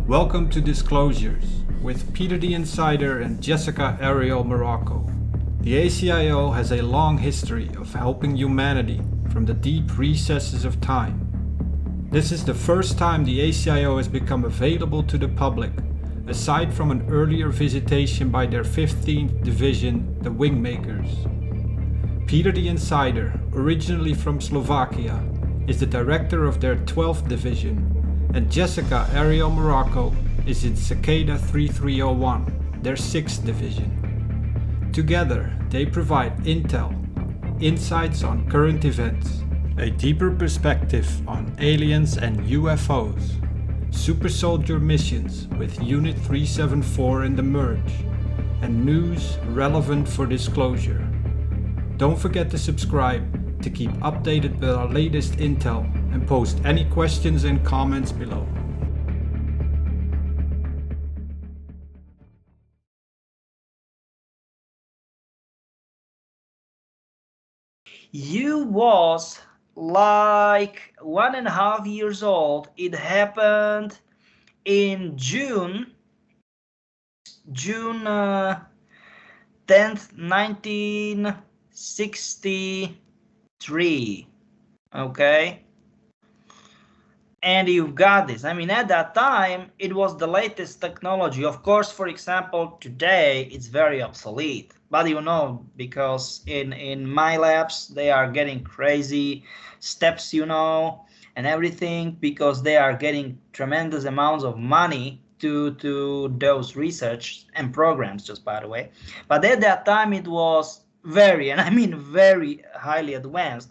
Welcome to Disclosures with Peter the Insider and Jessica Arael Morocco. The ACIO has a long history of helping humanity from the deep recesses of time. This is the first time the ACIO has become available to the public, aside from an earlier visitation by their 15th Division, the Wingmakers. Peter the Insider, originally from Slovakia, is the director of their 12th Division, and Jessica Arael Morocco is in Cicada 3301, their 6th Division. Together, they provide intel, insights on current events, a deeper perspective on aliens and UFOs, super soldier missions with Unit 374 in the Merge, and news relevant for disclosure. Don't forget to subscribe to keep updated with our latest intel and post any questions and comments below. You was like 1.5 years old. It happened in June 10th, 1963. Okay. And you've got this. I mean, at that time, it was the latest technology. Of course, for example, today, it's very obsolete. But you know, because in my labs, they are getting crazy steps, you know, and everything, because they are getting tremendous amounts of money to those research and programs, just by the way. But at that time, it was very, and I mean very highly advanced.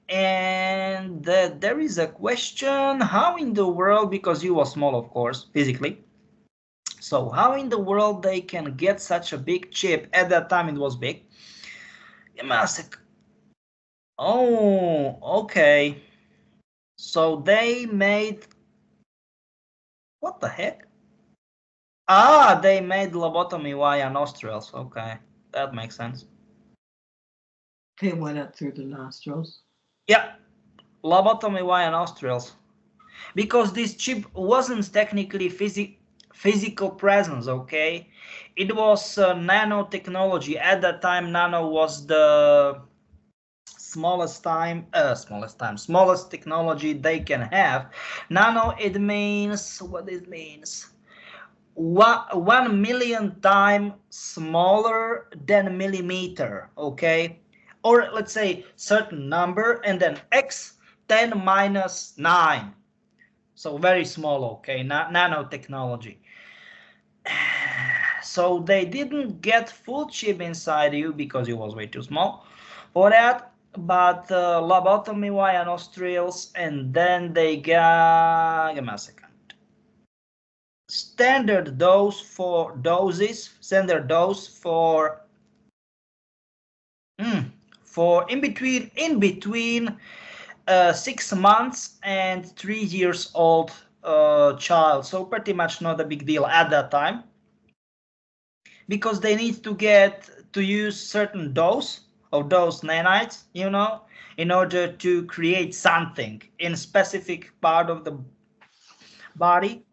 And there is a question, how in the world, because you were small, of course, physically, so how in the world they can get such a big chip? At that time it was big. Oh, okay. So they made, what the heck? Ah, they made lobotomy via nostrils. Okay, that makes sense. They went up through the nostrils. Yeah, lobotomy via nostrils, because this chip wasn't technically physical presence. Okay, it was nanotechnology. At that time, nano was the smallest technology they can have. Nano, it means, what it means, 1 million times smaller than millimeter. Okay, or let's say certain number and then x 10 minus 9, so very small. Okay, nanotechnology. So they didn't get full chip inside you because it was way too small for that, but lobotomy via nostrils, and then they got, give me a second, standard dose for in between 6 months and 3 years old child. So pretty much not a big deal at that time, because they need to get to use certain dose of those nanites, you know, in order to create something in specific part of the body.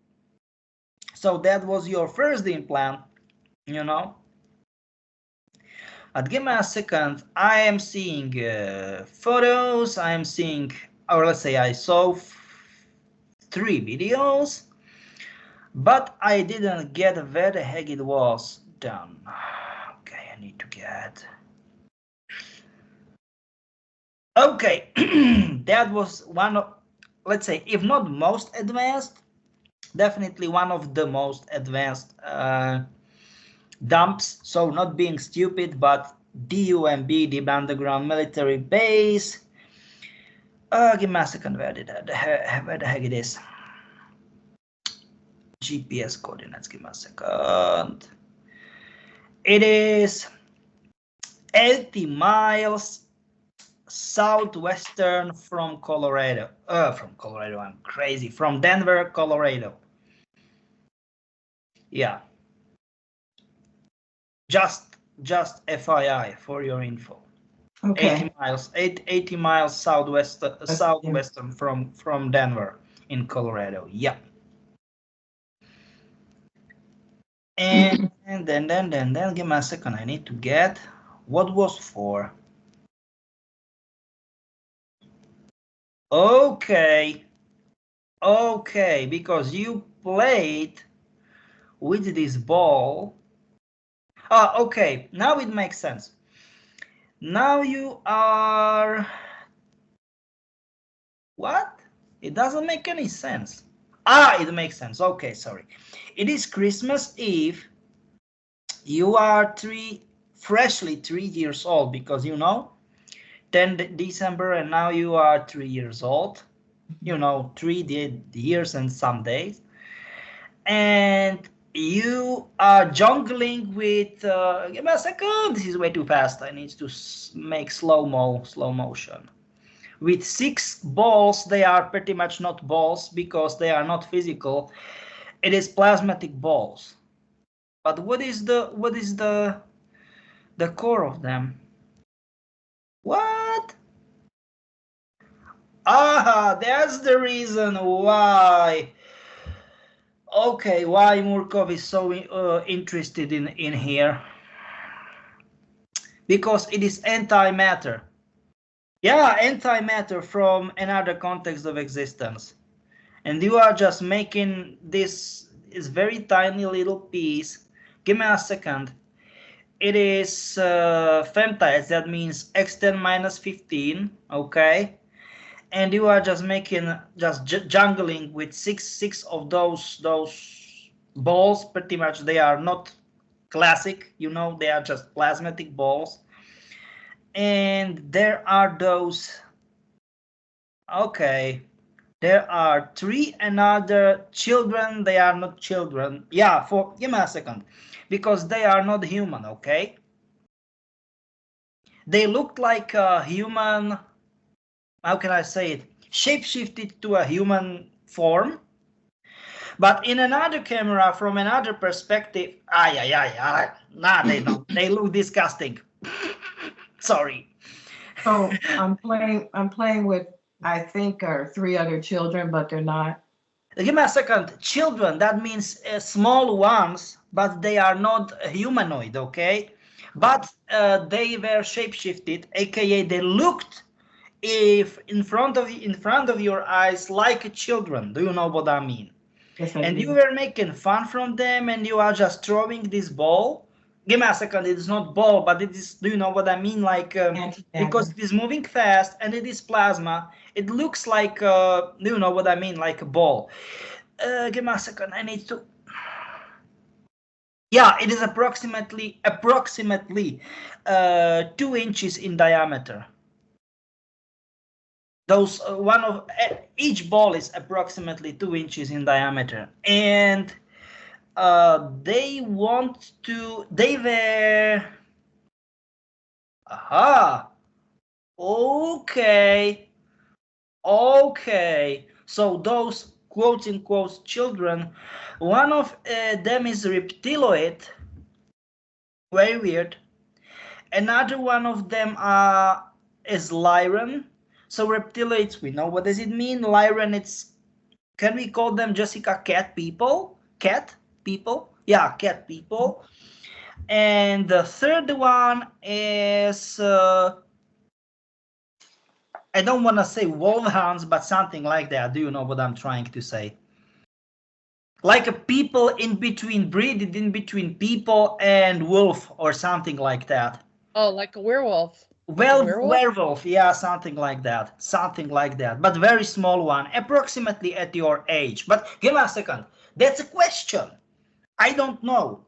So that was your first implant, you know. But give me a second. I am seeing photos. I am seeing, or let's say I saw 3 videos, but I didn't get where the heck it was done. Okay, I need to get. Okay, that was one of, let's say, if not most advanced, definitely one of the most advanced dumps. So not being stupid, but DUMB, Deep Underground Military Base. Give me a second, where the heck it is? GPS coordinates, give me a second. It is 80 miles southwestern from Colorado. I'm crazy. From Denver, Colorado. Yeah. Just FYI for your info. Okay. 80 miles, 80 miles southwestern from Denver in Colorado. Yeah. And then give me a second. I need to get what was for. Okay. Okay, because you played with this ball. Ah, okay. Now it makes sense. Now you are... What? It doesn't make any sense. Ah, it makes sense. Okay, sorry. It is Christmas Eve. You are freshly 3 years old because 10 December and now you are 3 years old. 3 years and some days. And you are jungling with, give me a second, this is way too fast. I need to make slow motion. With 6 balls, they are pretty much not balls because they are not physical. It is plasmatic balls. But what is the core of them? What? Ah, that's the reason why. Okay, why Murkov is so interested in here. Because it is antimatter. Yeah, antimatter from another context of existence. And you are just making this is very tiny little piece. Give me a second. It is femtides, that means x10 minus 15, okay? And you are just making, jungling with six of those balls. Pretty much they are not classic, they are just plasmatic balls. And there are those, okay, there are 3 another children. They are not children. Yeah, give me a second, because they are not human, okay? They look like a human, how can I say it? Shapeshifted to a human form. But in another camera, from another perspective, nah, they don't. They look disgusting. Sorry. So I'm playing with, I think, are 3 other children, but they're not. Give me a second. Children, that means small ones, but they are not humanoid, okay? But they were shapeshifted, aka they looked if in front of your eyes like children. Do you know what I mean? Yes, And you were making fun from them, and you are just throwing this ball. Give me a second. It is not ball, but it is. Do you know what I mean? Like because it is moving fast and it is plasma. It looks like. Do you know what I mean? Like a ball. Give me a second. I need to. Yeah, it is approximately 2 inches in diameter. Those each ball is approximately 2 inches in diameter, and they were. Aha. Okay. So those quote unquote children, one of them is reptiloid. Very weird. Another one of them is Lyran. So reptiloids, we know what does it mean. Lyran, can we call them, Jessica, cat people? Cat people? Yeah, cat people. And the third one is, I don't want to say wolfhounds, but something like that. Do you know what I'm trying to say? Like a people breeded in between people and wolf or something like that. Oh, like a werewolf. Well, werewolf, yeah, something like that, but very small one, approximately at your age. But give me a second, that's a question. I don't know.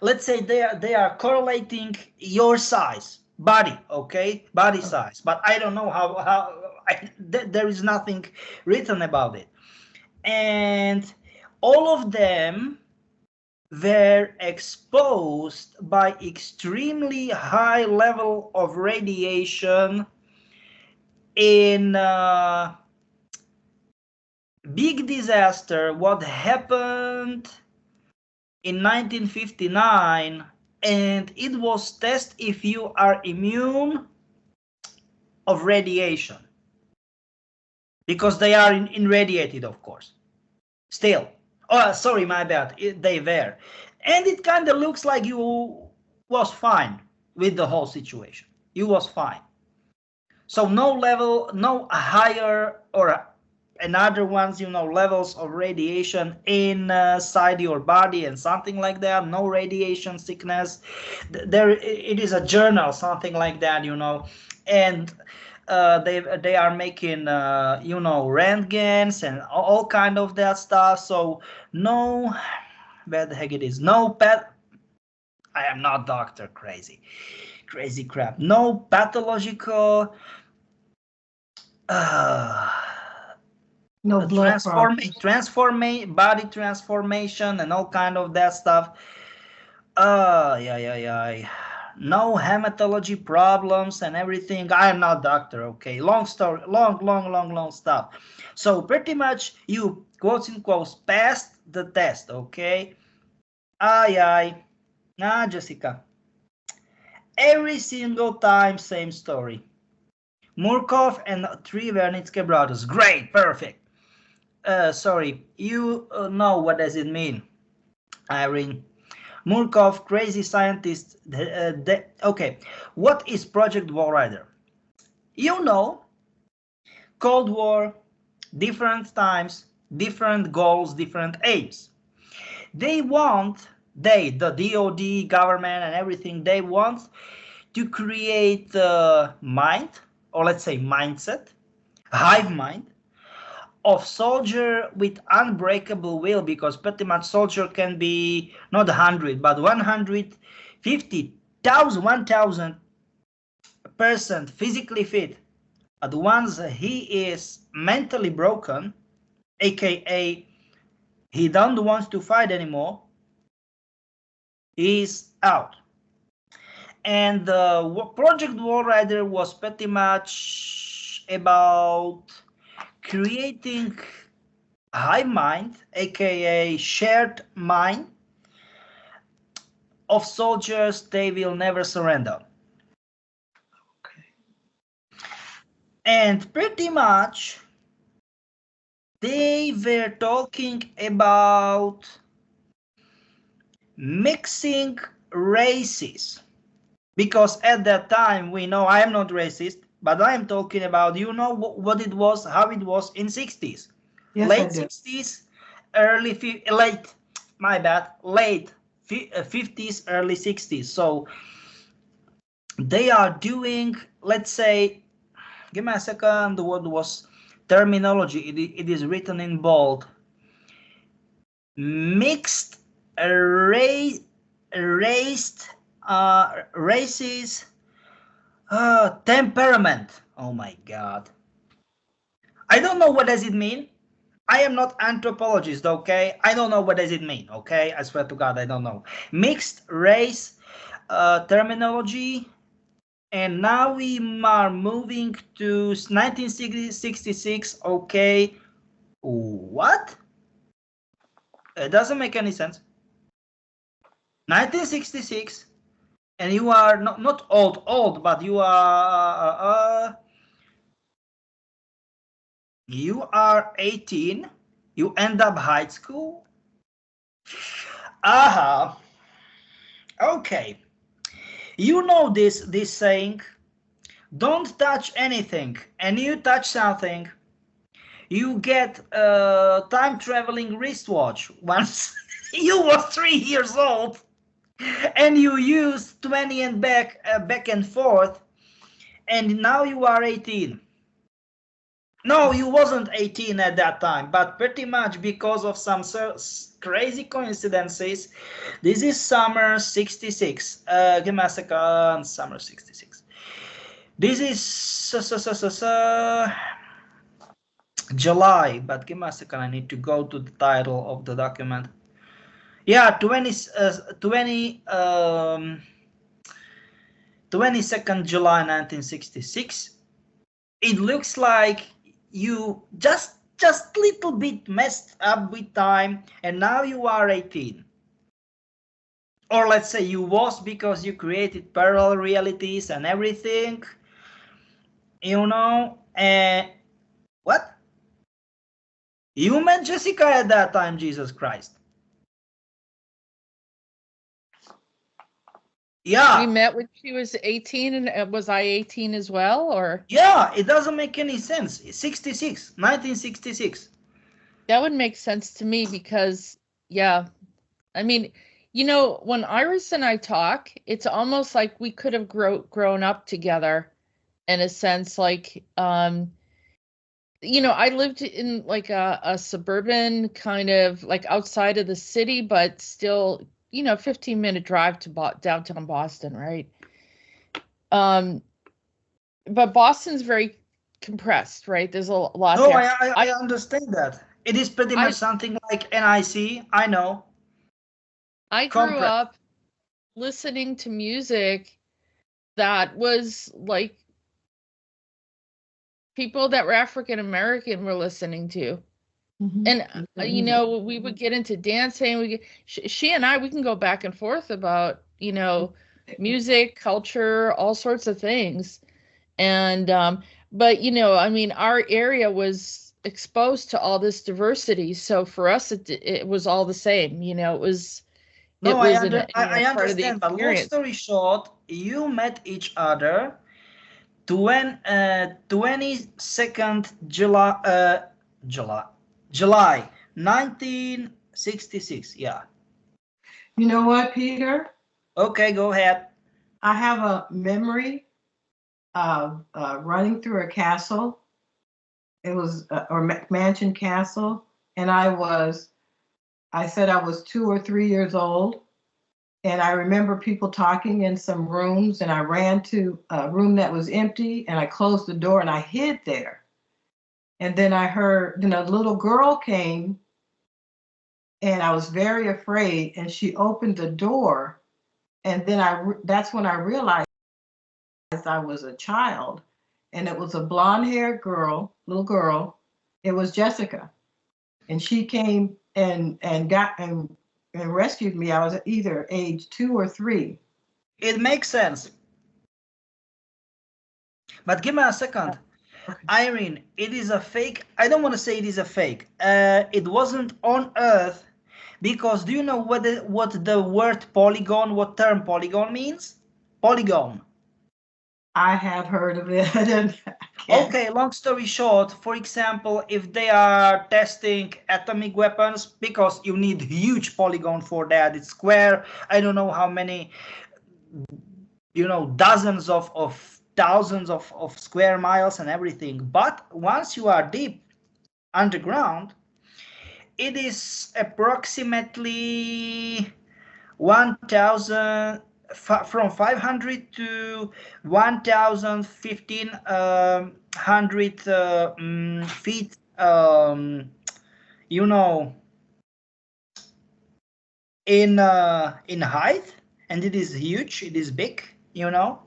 Let's say they are correlating your size, body, okay, body size, but I don't know how there is nothing written about it. And all of them were exposed by extremely high level of radiation in big disaster what happened in 1959, and it was tested if you are immune of radiation, because they are irradiated, of course, still. Oh, sorry, my bad, they were. And it kind of looks like you was fine with the whole situation. You was fine. So no level, no higher or another ones, you know, levels of radiation inside your body and something like that. No radiation sickness. There, it is a journal, something like that, you know, and they are making you know, röntgens and all kind of that stuff. So no, where the heck it is? No pet. I am not doctor. Crazy crap. No pathological. No blood body transformation and all kind of that stuff. Yeah. No hematology problems and everything. I am not doctor, okay? Long story, long stuff. So pretty much you, quotes in quotes, passed the test, okay? Jessica. Every single time, same story. Murkov and 3 Vernitsky brothers. Great, perfect. Sorry, you know what does it mean, Irene? Murkov, crazy scientist. Okay, what is Project Warrider? You know, Cold War, different times, different goals, different aims. They want, the DOD, government and everything, they want to create a mind, or let's say mindset, hive mind, of soldier with unbreakable will, because pretty much soldier can be not 100 but 150,000, 1000% physically fit, but once he is mentally broken, aka he don't want to fight anymore, he's out. And Project Warrider was pretty much about creating hive mind, aka shared mind of soldiers. They will never surrender. Okay. And pretty much they were talking about mixing races, because at that time, we know, I am not racist, but I am talking about, you know, what it was, how it was in 60s. Yes, Late 60s, late 50s, early 60s. So they are doing, let's say, give me a second, the word was terminology, it is written in bold. Mixed races, temperament. Oh my god, I don't know what does it mean. I am not anthropologist, okay? I don't know what does it mean, okay? I swear to god, I don't know. Mixed race terminology. And now we are moving to 1966, okay? What? It doesn't make any sense. 1966, and you are not old, but you are 18. You end up high school. Aha. Okay. You know this saying, don't touch anything, and you touch something, you get a time traveling wristwatch. Once you were 3 years old and you used 20 and back and forth, and now you are 18. No, you wasn't 18 at that time, but pretty much because of some crazy coincidences. This is summer 66. Give me a second. Summer 66. This is July, but give me a second. I need to go to the title of the document. Yeah, 22nd July 1966. It looks like you just little bit messed up with time, and now you are 18. Or let's say you was, because you created parallel realities and everything. you know, and what? You met Jessica at that time, Jesus Christ. Yeah. We met when she was 18, and was I 18 as well, or? Yeah, it doesn't make any sense. 1966. That would make sense to me because, yeah, I mean, you know, when Iris and I talk, it's almost like we could have grown up together in a sense. Like, you know, I lived in like a suburban kind of like outside of the city, but still, you know, 15-minute drive to downtown Boston, right? But Boston's very compressed, right? There's a lot No, there. I understand that. It is pretty much something like NIC. I know. I grew up listening to music that was like people that were African American were listening to. And you know, we would get into dancing. She and I, we can go back and forth about, you know, music, culture, all sorts of things. And but you know, I mean, our area was exposed to all this diversity, so for us it was all the same, you know. It was I part understand, but long story short, you met each other 22nd July 1966. Yeah. You know what, Peter? Okay, go ahead. I have a memory of running through a castle. It was or mansion castle, and I said I was 2 or 3 years old, and I remember people talking in some rooms, and I ran to a room that was empty, and I closed the door and I hid there. And then I heard, then a little girl came, and I was very afraid, and she opened the door, and then that's when I realized I was a child, and it was a blonde-haired little girl. It was Jessica, and she came and rescued me. I was either age 2 or 3. It makes sense. But give me a second. Okay. Irene, it is a fake. I don't want to say it is a fake. It wasn't on Earth, because do you know what the word polygon, what term polygon means? Polygon. I have heard of it. Okay, long story short, for example, if they are testing atomic weapons, because you need huge polygon for that, it's square, I don't know how many, you know, dozens of thousands of square miles and everything. But once you are deep underground, it is approximately 1,000 from 500 to 1,500 feet, you know, in height, and it is huge. It is big, you know.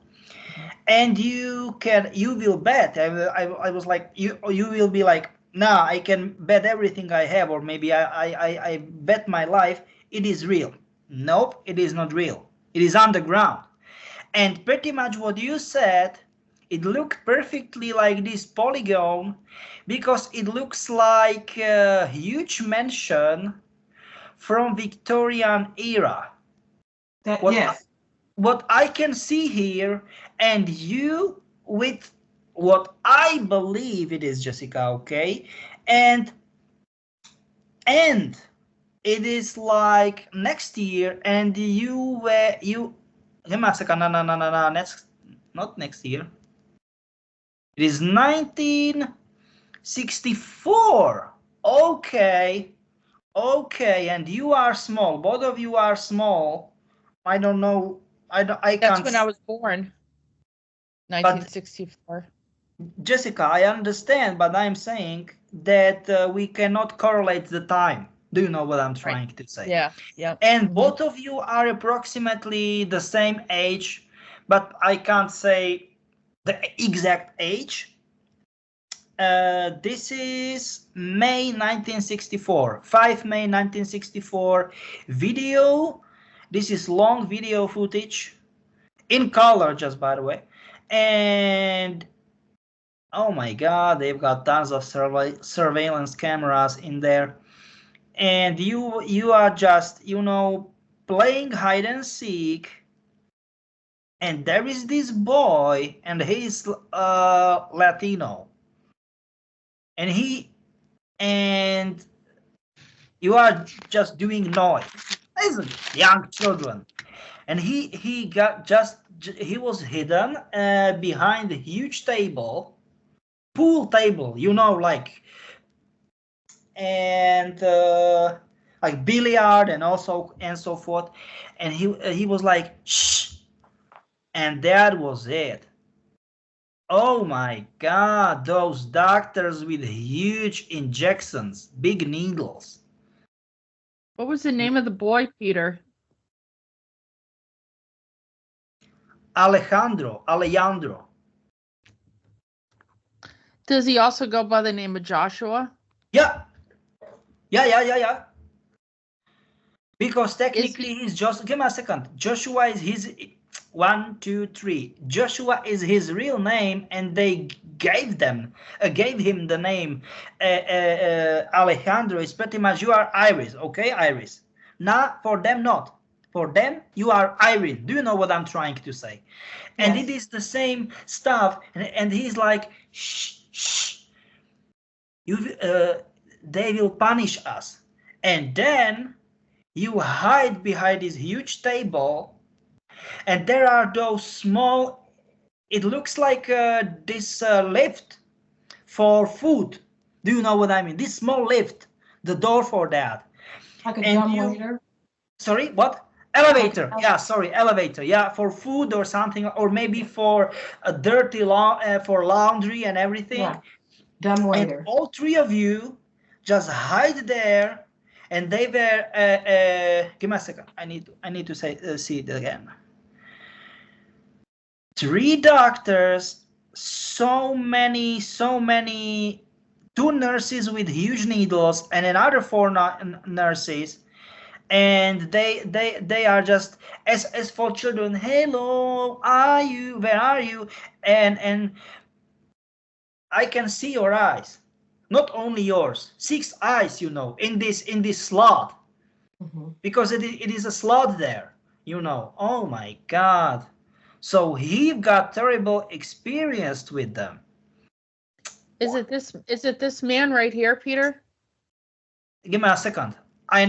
And you will bet. I was like, you will be like, nah, I can bet everything I have, or maybe I bet my life. It is real. Nope, it is not real. It is underground. And pretty much what you said, it looked perfectly like this polygon, because it looks like a huge mansion from Victorian era. Yes. What I can see here, and you with what I believe it is, Jessica, okay? And it is like next year, and give me a second, no, not next year. It is 1964. Okay, and you are small. Both of you are small. I don't know. I can't. That's when I was born. 1964. Jessica, I understand, but I'm saying that we cannot correlate the time. Do you know what I'm trying to say? Yeah. And both of you are approximately the same age, but I can't say the exact age. This is May 1964, 5 May 1964 video. This is long video footage in color, just by the way. And oh my God, they've got tons of surveillance cameras in there. And you are just, playing hide and seek. And there is this boy, and he's Latino. And you are just doing noise. These are young children. And he was hidden behind a huge table, pool table, and like billiard and so forth. And he was like, shh, and that was it. Oh my God, those doctors with huge injections, big needles. What was the name of the boy, Peter? Alejandro. Does he also go by the name of Joshua? Yeah. Because technically he's just, give me a second. Joshua is his, 1, 2, 3. Joshua is his real name, and they gave him the name Alejandro. Is pretty much, you are Iris, okay, Iris. Now for them not. For them you are Irene. Do you know what I'm trying to say? And Yes. it is the same stuff, and he's like, shh. They will punish us, and then you hide behind this huge table, and there are those small, it looks like this lift for food. Do you know what I mean? This small lift, the door for that. Like a And dumb waiter. Sorry, what? Elevator. Okay. Yeah, sorry, elevator. Yeah, for food or something, or maybe for a dirty for laundry and everything. Yeah. Dumb waiter. And all three of you just hide there, and they were. Give me a second. I need to see it again. 3 doctors, so many, 2 nurses with huge needles, and another 4 nurses, and they are just as for children. Hello, where are you? And I can see your eyes, not only yours, 6 eyes, in this slot, because it is a slot there, Oh my God. So he got terrible experience with them. Is it this man right here, Peter? Give me a second. I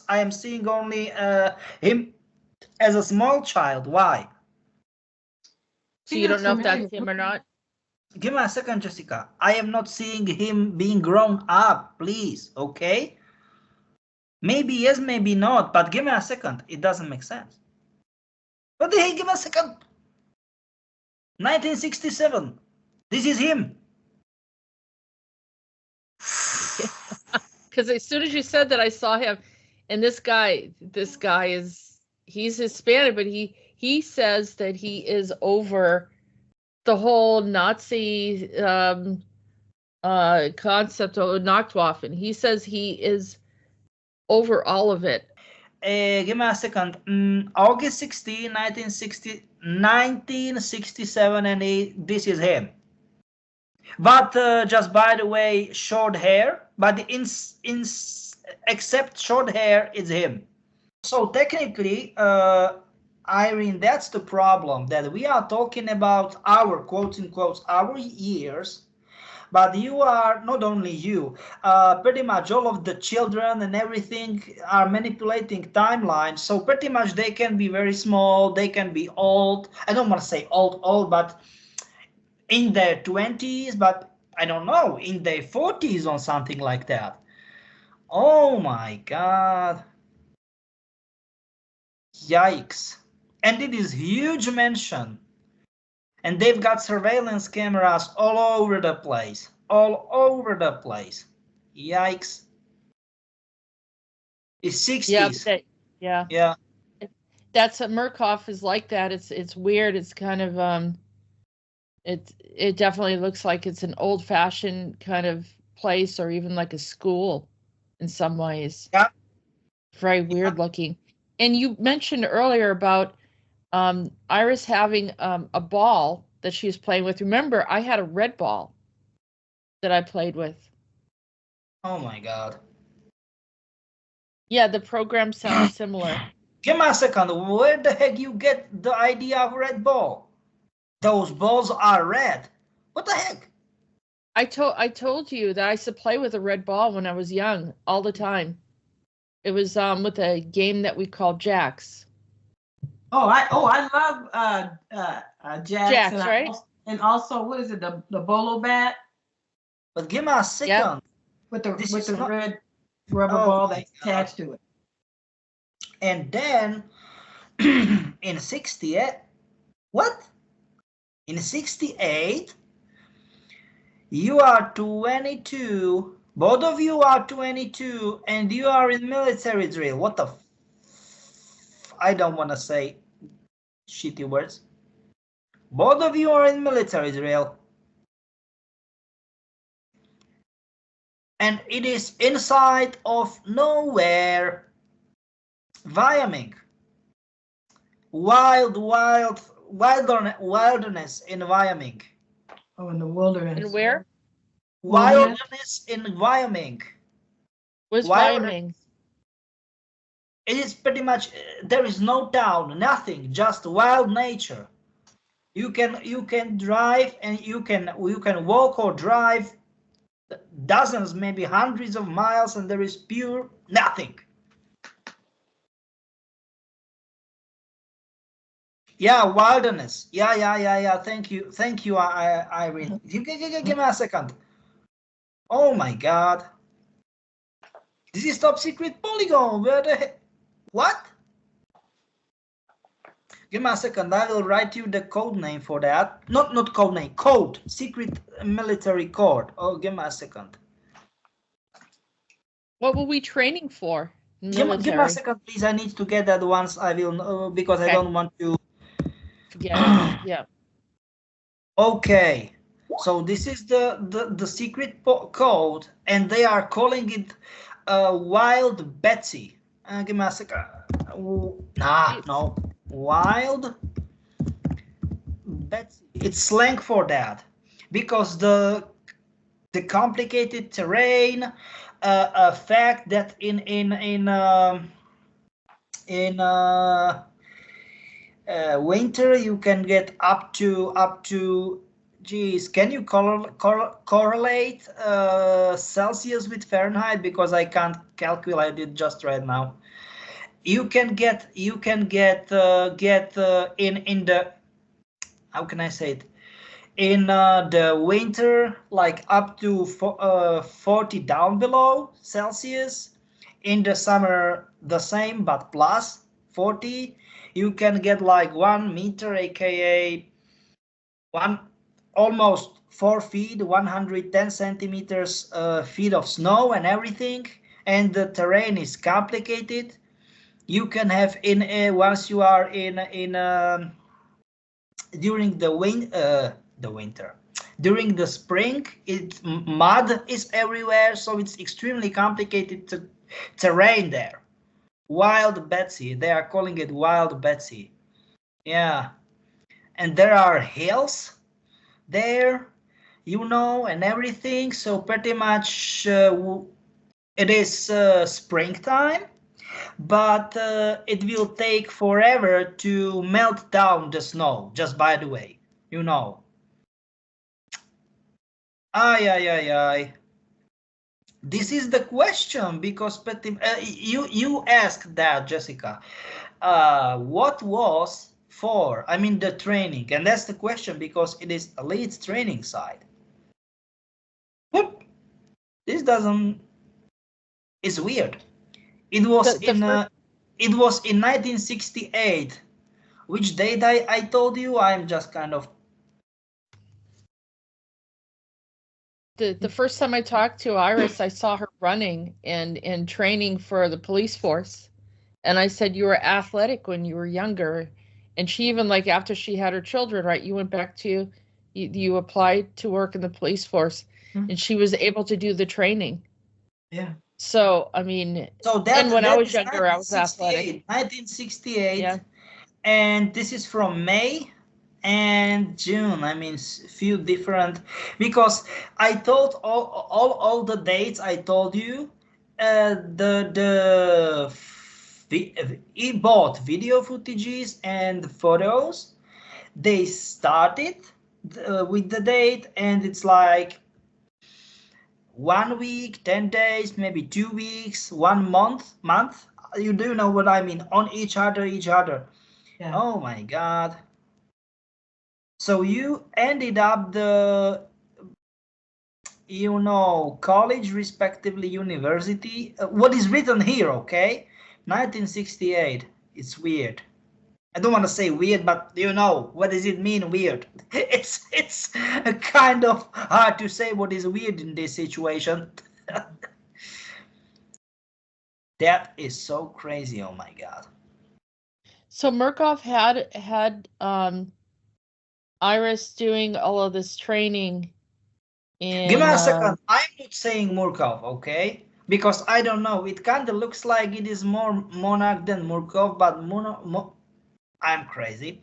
am seeing only him as a small child. Why? So you don't know if that's him or not? Give me a second, Jessica. I am not seeing him being grown up, please, okay? Maybe yes, maybe not, but give me a second. It doesn't make sense. What the heck? Give me a second. 1967. This is him. Because as soon as you said that, I saw him, and this guy he's Hispanic, but he says that he is over the whole Nazi concept of Nachtwaffen. He says he is over all of it. Give me a second. August 16, 1967, and this is him. But just by the way, short hair. But except short hair, it's him. So technically, Irene, that's the problem, that we are talking about our quotes in quotes, our years. But you are, not only you, pretty much all of the children and everything are manipulating timelines. So pretty much they can be very small, they can be old. I don't want to say old, but in their 20s, but I don't know, in their 40s or something like that. Oh my God. Yikes. And it is huge mansion. And they've got surveillance cameras all over the place. Yikes. It's 60s. Yeah. That's Murkoff is like that. It's weird. It's kind of it definitely looks like it's an old-fashioned kind of place, or even like a school in some ways. Yeah. Very weird looking. And you mentioned earlier about Iris having a ball that she was playing with. Remember, I had a red ball that I played with. Oh my God. Yeah, the program sounds similar. Give me a second. Where the heck you get the idea of red ball? Those balls are red. What the heck? I told you that I used to play with a red ball when I was young, all the time. It was with a game that we called Jacks. Oh, I love Jacks, and right? Also what is it, the bolo bat But give me a second. with the This with is the not- red rubber Oh ball my that's God. attached to it. And then in 68, what? In 68, you are 22. Both of you are 22, and you are in military drill. What the? I don't want to say shitty words. Both of you are in military drill. And it is inside of nowhere. Wyoming. Wilderness in Wyoming. Oh, in the wilderness. And where? Wilderness in Wyoming. Was Wyoming. Wyoming? It is pretty much, there is no town, nothing, just wild nature. You can drive, and you can walk or drive dozens, maybe hundreds of miles, and there is pure nothing. Yeah, wilderness. Yeah. Thank you, Irene. Give me a second. Oh my God. This is top secret polygon. Where the heck? What? Give me a second. I will write you the code name for that. Not code name. Code. Secret military code. Oh, give me a second. What were we training for? Give me a second, please. I need to get that once. I will because Okay. I don't want to forget it. Yeah. Okay. So this is the secret code, and they are calling it Wild Betsy. Give me a second. No. Wild Betsy. It's slang for that, because the complicated terrain, fact that in winter you can get up to. Geez, can you correlate Celsius with Fahrenheit? Because I can't calculate it just right now. You can get in the, how can I say it, in the winter, like up to 40 down below Celsius. In the summer the same, but plus 40. You can get like 1 meter, aka almost 4 feet, 110 centimeters feet of snow and everything, and the terrain is complicated. You can have once you are during the winter, during the spring, mud is everywhere, so it's extremely complicated terrain there. Wild Betsy, they are calling it Wild Betsy. Yeah, and there are hills there, and everything. So pretty much it is springtime, but it will take forever to melt down the snow, just by the way, Ay. This is the question, because you asked that, Jessica. What was for, the training, and that's the question, because it is elite training side. Whoop. This it's weird. It was in 1968. Which date I told you? I'm just kind of. The first time I talked to Iris, I saw her running and training for the police force, and I said, you were athletic when you were younger. And she even, like, after she had her children, right, you went back to, you applied to work in the police force, and she was able to do the training. Yeah. So, and when I was younger, I was athletic. 1968. Yeah. And this is from May and June. I mean, few different, because I told all the dates I told you. He bought video footages and photos. They started with the date, and it's like 1 week, 10 days, maybe 2 weeks, 1 month. You do know what I mean? On each other. Yeah. Oh my God. So you ended up the, college, respectively university. What is written here, okay? 1968. It's weird. I don't want to say weird, but what does it mean, weird? It's kind of hard to say what is weird in this situation. That is so crazy. Oh my God. So Murkoff had Iris doing all of this training in. Give me a second. I'm not saying Murkov, okay? Because I don't know. It kind of looks like it is more Monarch than Murkov, but I'm crazy.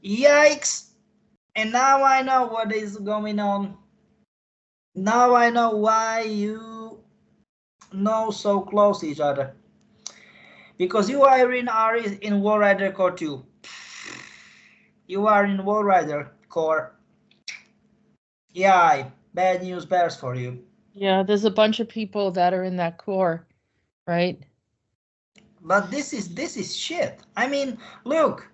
Yikes! And now I know what is going on. Now I know why you know so close each other. Because you, Irene, are in War Rider Core 2. You are in War Rider Core. Yeah, bad news bears for you. Yeah, there's a bunch of people that are in that core, right? But this is shit. I mean, look,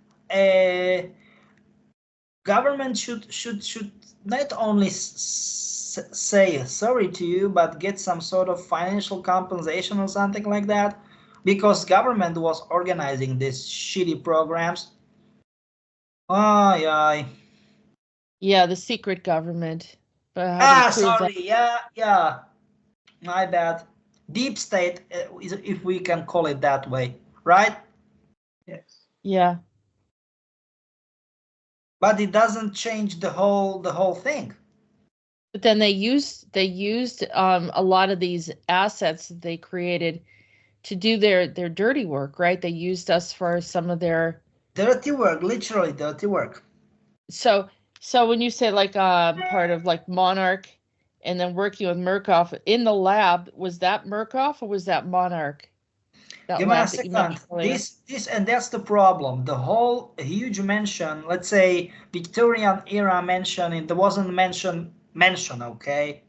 government should not only say sorry to you, but get some sort of financial compensation or something like that, because government was organizing these shitty programs. Oh yeah. Yeah, the secret government. But haven't proved Sorry. that. Yeah. My bad. Deep state, if we can call it that way, right? Yes. Yeah. But it doesn't change the whole thing. But then they used a lot of these assets that they created to do their dirty work, right? They used us for some of their Dirty work, literally dirty work. So when you say like part of like Monarch and then working with Murkoff in the lab, was that Murkoff or was that Monarch? That Give me a lab that you second. mentioned earlier? This and that's the problem. The whole huge mansion, let's say Victorian era mansion, it wasn't mansion, okay?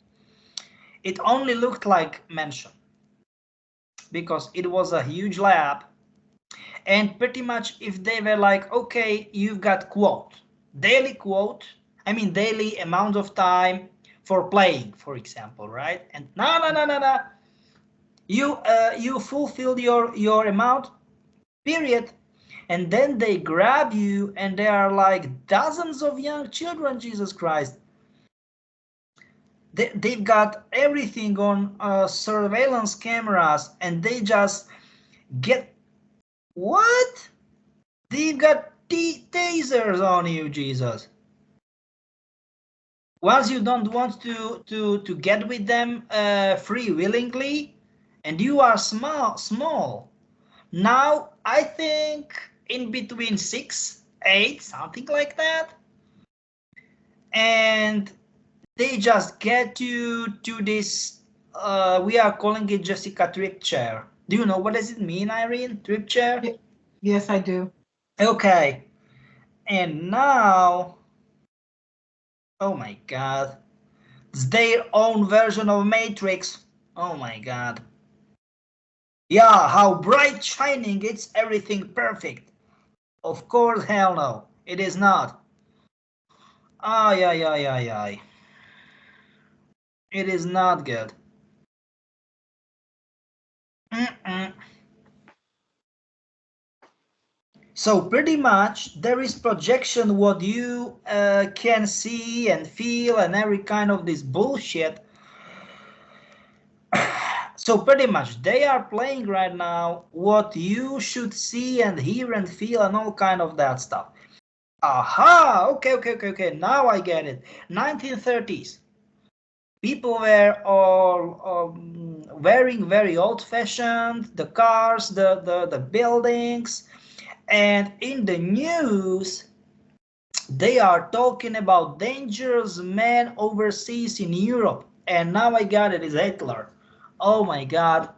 It only looked like mansion because it was a huge lab. And pretty much if they were like, okay, you've got daily amount of time for playing, for example, right? And no. You fulfilled your amount, period. And then they grab you and there are like dozens of young children, Jesus Christ. They've got everything on surveillance cameras and they just get, what? They've got tasers on you, Jesus. Once you don't want to get with them free willingly, and you are small. Now I think in between 6, 8, something like that, and they just get you to this. We are calling it Jessica trip chair. Do you know what does it mean, Irene? Trip chair? Yes, I do. Okay. And now, oh my God, it's their own version of Matrix. Oh my God. Yeah, how bright shining, it's everything perfect. Of course, hell no, it is not. Ay. It is not good. So pretty much there is projection what you can see and feel and every kind of this bullshit. So pretty much they are playing right now what you should see and hear and feel and all kind of that stuff. Aha, okay, now I get it. 1930s. People were all wearing very old-fashioned, the cars, the buildings, and in the news, They are talking about dangerous men overseas in Europe. And now I got it, is Hitler. Oh my God.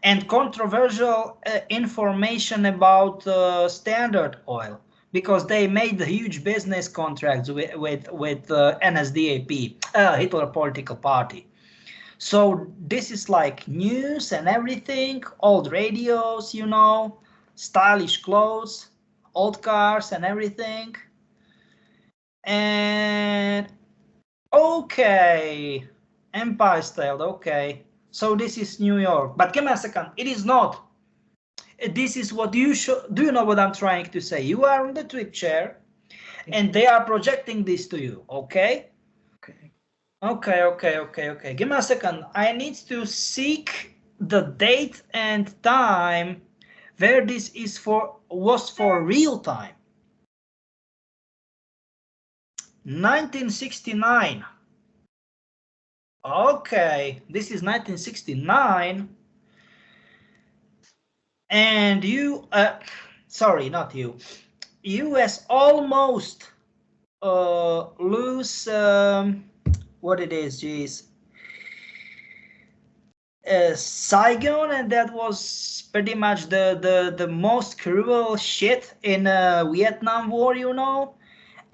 And controversial information about Standard Oil, because they made huge business contracts with NSDAP, Hitler Political Party. So this is like news and everything, old radios, you know, stylish clothes, old cars and everything. And okay, Empire State, okay. So this is New York, but give me a second, it is not. This is what you should, do you know what I'm trying to say? You are on the trip chair and they are projecting this to you, okay? Okay. Give me a second. I need to seek the date and time where this is was for real time. 1969. Okay, this is 1969. And you, sorry, not you. US almost lose, what it is, geez. Saigon, and that was pretty much the most cruel shit in Vietnam War, you know.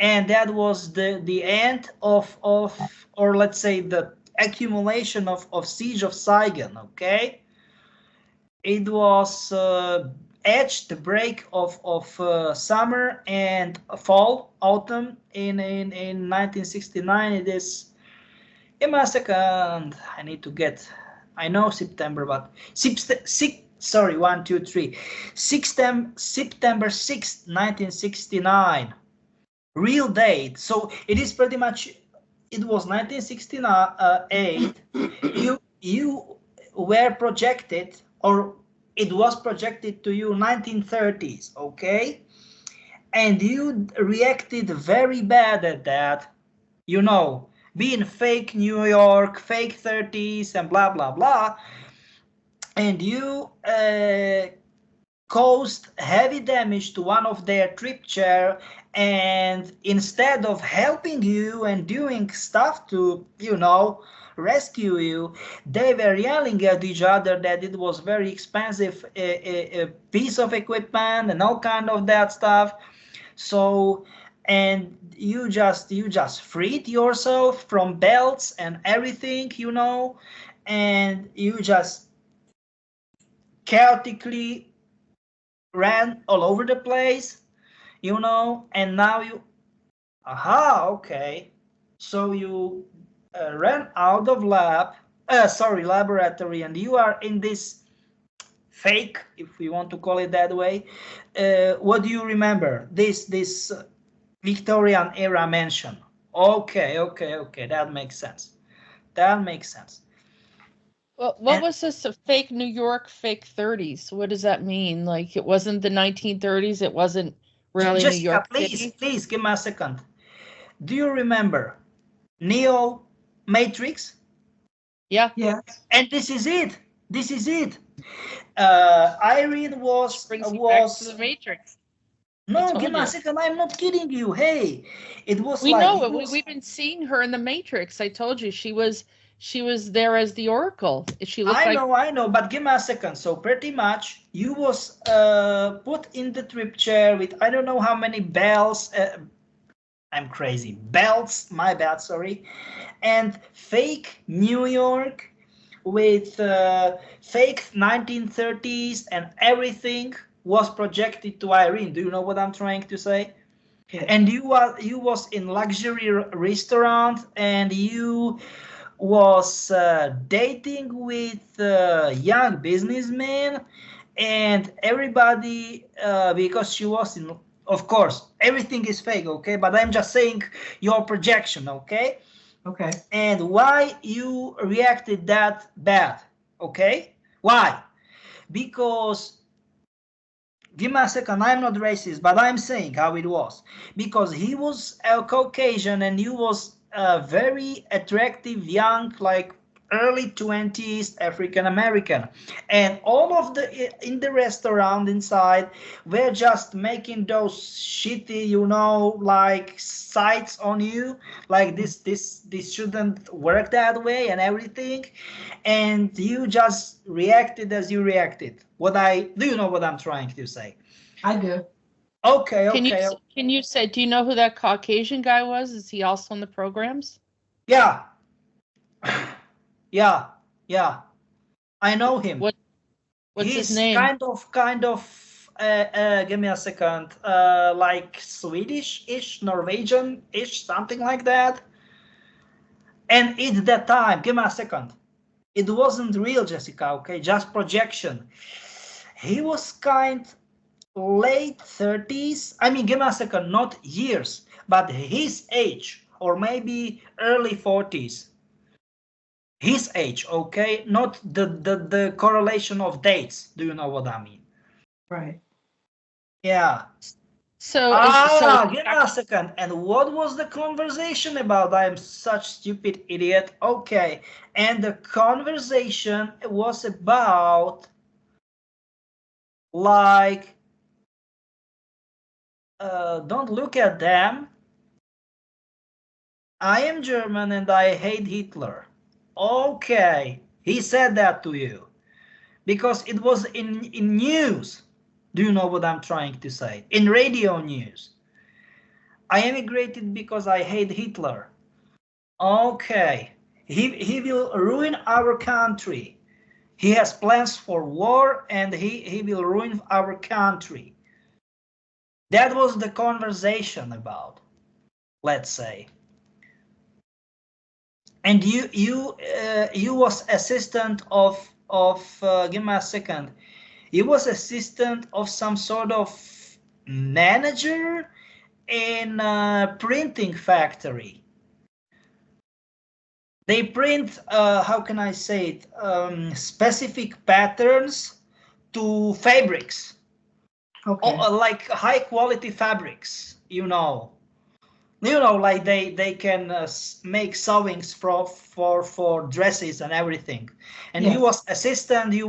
And that was the end of or let's say the accumulation of siege of Saigon, okay? It was edged the break of summer and fall, autumn in 1969. It is, give me a second, I need to get, I know September, but sorry, 1, 2, 3. September 6th, 1969. Real date. So it is pretty much, it was 1968. You were projected, or it was projected to you 1930s, okay? And you reacted very bad at that, you know, being fake New York, fake 30s and blah, blah, blah. And you caused heavy damage to one of their trip chair, and instead of helping you and doing stuff to, you know, rescue you, they were yelling at each other that it was very expensive a piece of equipment and all kind of that stuff. So, and you just freed yourself from belts and everything, you know, and you just chaotically ran all over the place, you know, and now you, okay. So you ran out of laboratory, and you are in this fake, if we want to call it that way. What do you remember? This Victorian era mansion. Okay, that makes sense. Well, what was this fake New York, fake 30s? What does that mean? Like, it wasn't the 1930s, it wasn't really New York City? Please give me a second. Do you remember Neo Matrix? Yeah. And this is it. Irene was back to the Matrix. No, give me a second. I'm not kidding you. Hey, it was. We've been seeing her in the Matrix. I told you she was there as the Oracle. I know, but give me a second. So pretty much you was put in the trip chair with I don't know how many bells. I'm crazy. Belts, my bad, sorry. And fake New York with fake 1930s and everything was projected to Irene. Do you know what I'm trying to say? Yeah. And you was in luxury restaurant, and you was dating with young businessmen, and everybody because she was in, of course everything is fake, okay, but I'm just saying your projection, okay? And why you reacted that bad, okay? Why? Because, give me a second, I'm not racist, but I'm saying how it was. Because he was a Caucasian and you was a very attractive young, like early 20s, African American, and all of the in the restaurant inside were just making those shitty, you know, like sights on you, like this shouldn't work that way and everything, and you just reacted as you reacted. Do you know what I'm trying to say? I do. Okay, Can okay. you say, do you know who that Caucasian guy was? Is he also in the programs? Yeah. Yeah, yeah. I know him. What's his He's name? kind of give me a second, like Swedish-ish, Norwegian-ish, something like that. And at that time, give me a second, it wasn't real, Jessica, okay, just projection. He was kind late 30s. I mean, give me a second, not years, but his age, or maybe early 40s. His age, okay, not the correlation of dates. Do you know what I mean? Right. Yeah. So Give me a second. And what was the conversation about? I am such stupid idiot. Okay, and the conversation was about like don't look at them. I am German and I hate Hitler. Okay, he said that to you because it was in news. Do you know what I'm trying to say? In radio news. I emigrated because I hate Hitler. Okay, he will ruin our country. He has plans for war and he will ruin our country. That was the conversation about, let's say. And you was assistant of give me a second. You was assistant of some sort of manager in a printing factory. They print, how can I say it, specific patterns to fabrics, Okay. like high quality fabrics, you know, like they can make sewings for dresses and everything. And Yes. you was assistant, you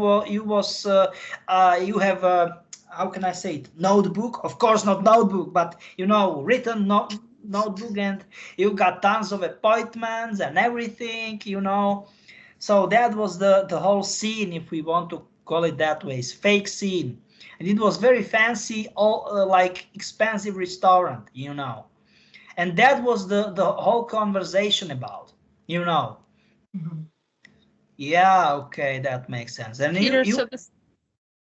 have a, how can I say it, notebook, of course not notebook, but you know, written notebook, and you got tons of appointments and everything, you know. So that was the whole scene, if we want to call it that way, it's fake scene. And it was very fancy, all like expensive restaurant, you know. And that was the whole conversation about, you know. Mm-hmm. Yeah, okay, that makes sense. And Peter, you so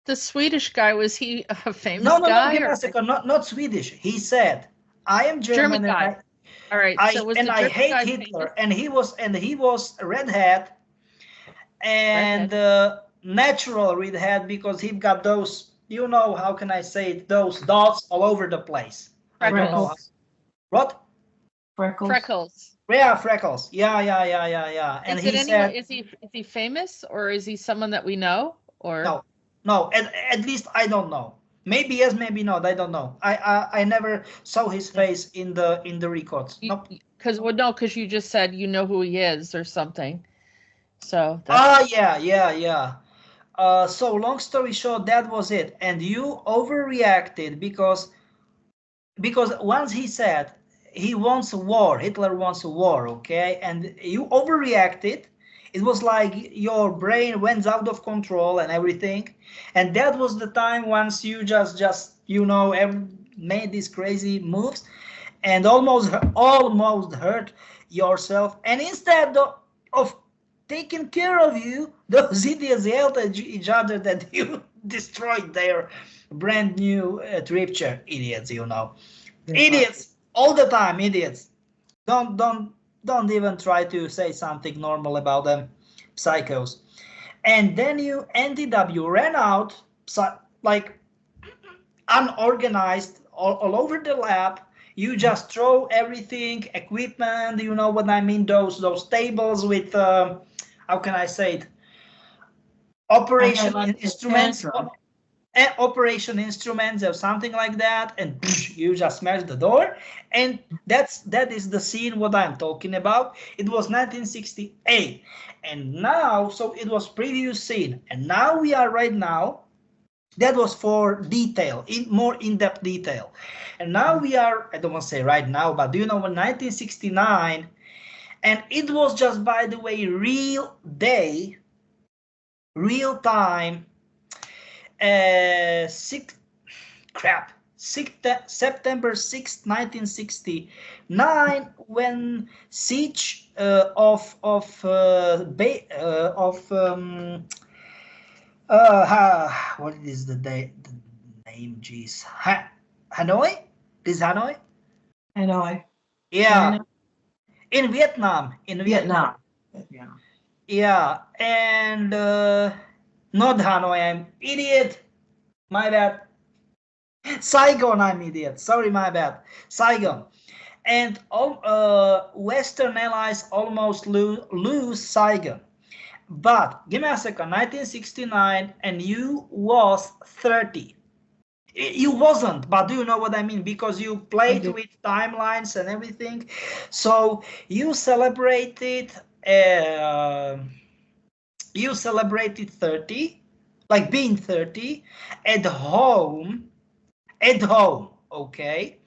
the Swedish guy, was he a famous no, guy? give me a second, not Swedish. He said, I am German, guy. All right. So was I the German hate guy Hitler, famous? and he was a redhead, and natural redhead, because he got those, you know, how can I say it, those dots all over the place. I don't know how. What? Freckles. Yeah, freckles. Yeah. And he said, is he famous, or is he someone that we know? Or no. At least I don't know. Maybe yes, maybe not. I don't know. I never saw his face in the records. Nope. Because you just said you know who he is or something. So yeah. So long story short, that was it. And you overreacted because once he said he wants a war, Hitler wants a war, okay? And you overreacted. It was like your brain went out of control and everything. And that was the time once you just you know, made these crazy moves and almost hurt yourself. And instead of taking care of you, those idiots yelled at each other that you destroyed their brand new trip chair. Idiots, you know. Idiots all the time, idiots. Don't even try to say something normal about them. Psychos. And then you ran out, like unorganized all over the lab. You just throw everything, equipment, you know what I mean, those tables with how can I say it, operation instruments. operation instruments or something like that, and you just smash the door. And that is the scene what I'm talking about. It was 1968, and now, so it was previous scene, and now we are right now. That was for detail, more in-depth detail. And now we are, I don't want to say right now, but do you know, when 1969, and it was just, by the way, real day, real time, September 6th, 1969, when siege what is the name? Geez, Hanoi? This Hanoi? Hanoi. Yeah, China? in Vietnam. In Vietnam. Yeah. Yeah, and not Hanoi. I'm idiot. My bad. Saigon. I'm idiot. Sorry, my bad. Saigon. And all Western allies almost lose Saigon. But give me a second. 1969, and you was 30. You wasn't, but do you know what I mean? Because you played with timelines and everything. So you celebrated 30, like being 30 at home, okay?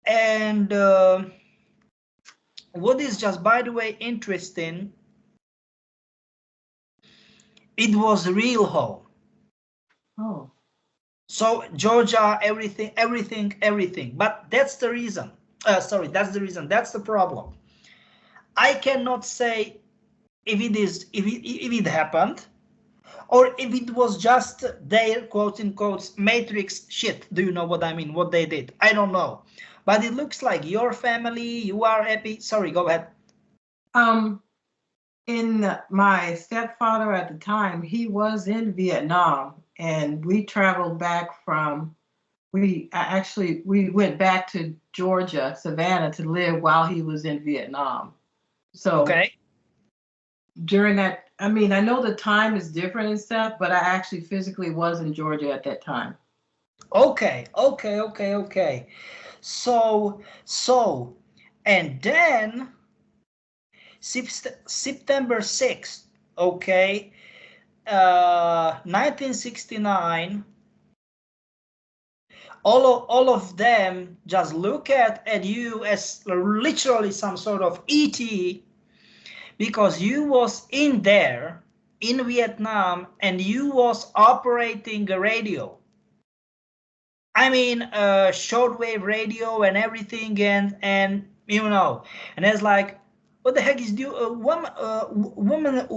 And what is just, by the way, interesting, it was real home. Oh. So Georgia, everything. But that's the reason. That's the reason. That's the problem. I cannot say if it happened, or if it was just their quote unquote matrix shit. Do you know what I mean? What they did? I don't know. But it looks like your family, you are happy. Sorry, go ahead. My stepfather at the time, he was in Vietnam, and we traveled back from, we went back to Georgia, Savannah, to live while he was in Vietnam. So okay. During that, I mean, I know the time is different and stuff, but I actually physically was in Georgia at that time. Okay. So, and then September 6th, okay, 1969, all of them just look at you as literally some sort of ET, because you was in there in Vietnam and you was operating a radio. I mean, shortwave radio and everything, and you know, and it's like, what the heck is woman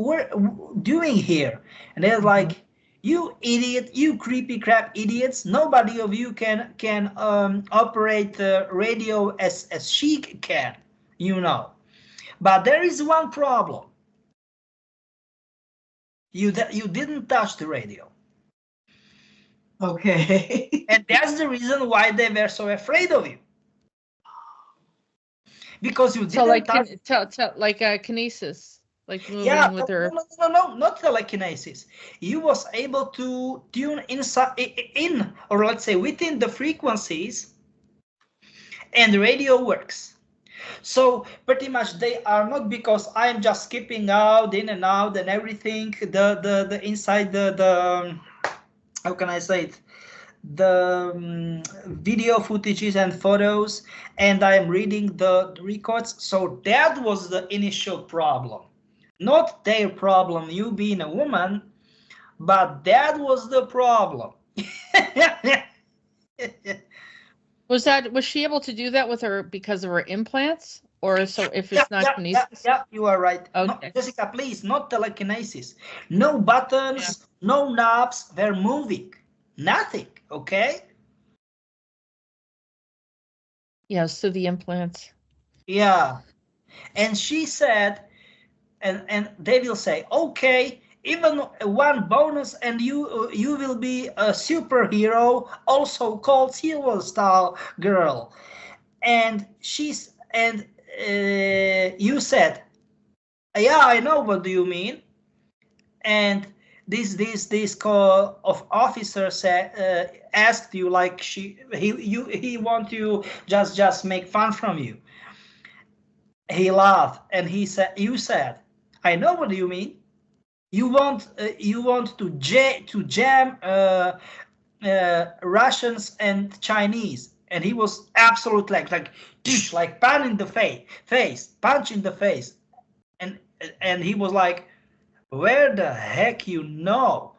doing here? And they're like, you idiot, you creepy crap idiots! Nobody of you can operate radio as she can, you know. But there is one problem. You didn't touch the radio. Okay. And that's the reason why they were so afraid of you. Because you didn't touch. Like kinesis, like moving with her. No, not telekinesis. You was able to tune in, or let's say within the frequencies, and the radio works. So pretty much they are not, because I'm just skipping out, in and out and everything, the inside the how can I say it, the video footages and photos, and I'm reading the records. So that was the initial problem, not their problem, you being a woman, but that was the problem. Was she able to do that with her because of her implants? Or so if it's not kinesis? Yeah, you are right. Okay. No, Jessica, please, not telekinesis. No buttons, no knobs, they're moving. Nothing, okay? Yeah, so the implants. Yeah. And she said, and they will say, okay, even one bonus and you will be a superhero, also called Silver Star Girl. And you said, yeah, I know, what do you mean? And this call of officer said asked you like he want to just make fun from you. He laughed and he said, you said, I know what you mean. You want to jam Russians and Chinese, and he was absolutely like punch in the face, and he was like, where the heck you know?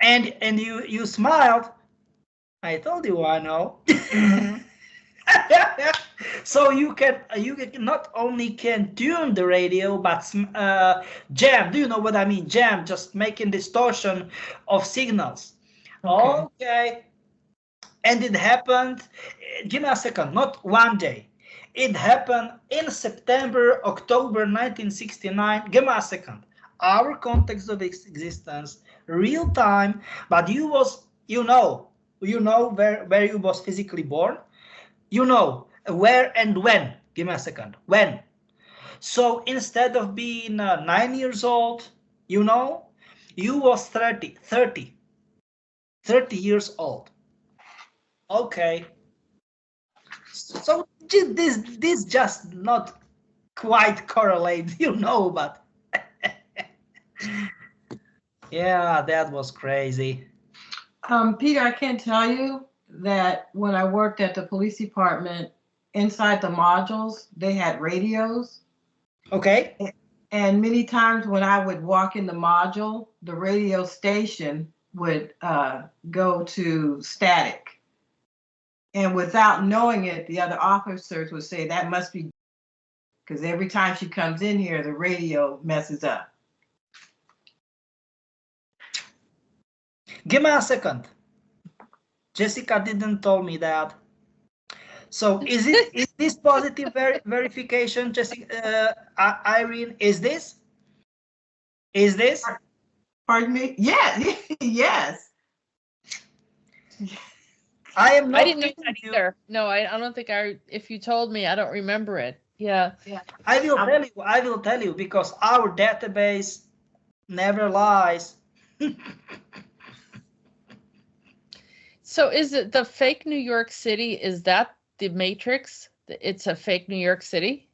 And you smiled. I told you I know. So you can not only can tune the radio, but jam. Do you know what I mean? Jam, just making distortion of signals. Okay. And it happened. Give me a second. Not one day. It happened in September, October 1969. Give me a second. Our context of existence, real time. But you know where you was physically born. You know where and when. Give me a second. When? So instead of being 9 years old, you was 30 years old. Okay. So this just not quite correlates, but yeah, that was crazy. Peter, I can't tell you that when I worked at the police department, inside the modules, they had radios. Okay. And many times when I would walk in the module, the radio station would go to static. And without knowing it, the other officers would say, that must be, because every time she comes in here, the radio messes up. Give me a second. Jessica didn't tell me that. So is this positive verification, Jessica, Irene? Is this? Pardon me? Yeah. Yes. I am not. I didn't know that either. No, I don't think if you told me, I don't remember it. Yeah. I will tell you because our database never lies. So is it the fake New York City? Is that the Matrix? It's a fake New York City?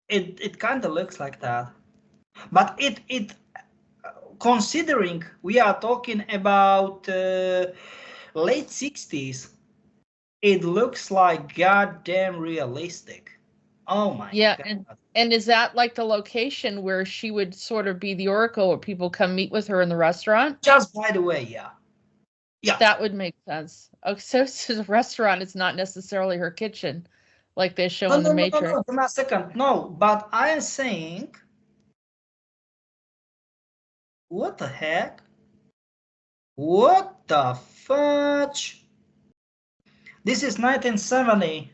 It kind of looks like that. But it considering we are talking about late 60s, it looks like goddamn realistic. Oh my God. And is that like the location where she would sort of be the oracle where people come meet with her in the restaurant? Just by the way, yeah. Yeah. That would make sense. Oh, so it's a restaurant, it's not necessarily her kitchen like they show in the Matrix. No, give me a second. No, but I am saying, what the heck? What the fudge? This is 1970.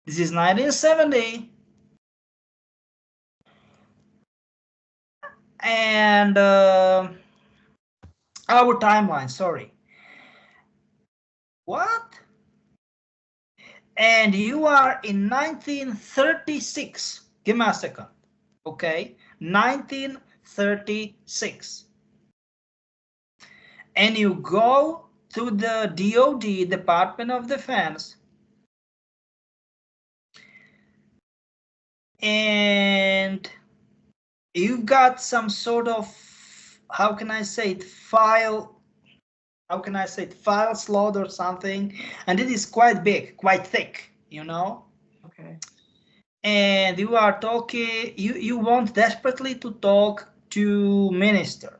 This is 1970. And our timeline, sorry. What? And you are in 1936. Give me a second. Okay, 1936. And you go to the DOD, Department of Defense, and you've got some sort of, how can I say it, file slot or something, and it is quite big, quite thick, Okay. And you are talking, you want desperately to talk to minister.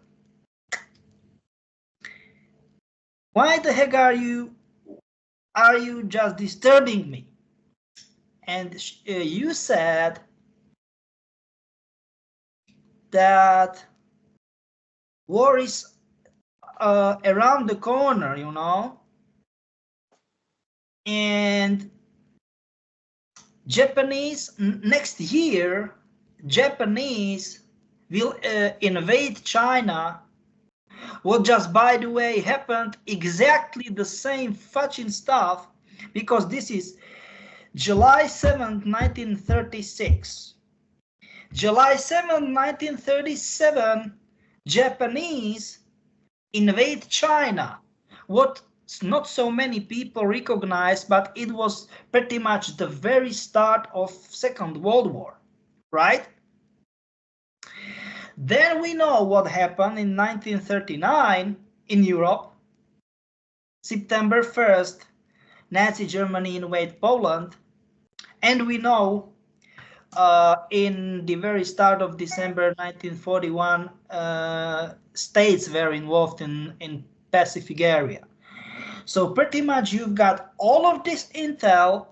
Why the heck are you just disturbing me? And you said that war is around the corner, and next year, Japanese will invade China. Well, just by the way, happened exactly the same fucking stuff, because this is July 7th, 1936. July 7, 1937, Japanese invade China. What not so many people recognize, but it was pretty much the very start of Second World War, right? Then we know what happened in 1939 in Europe. September 1st, Nazi Germany invade Poland. And we know in the very start of December 1941, states were involved in Pacific area. So pretty much you've got all of this intel.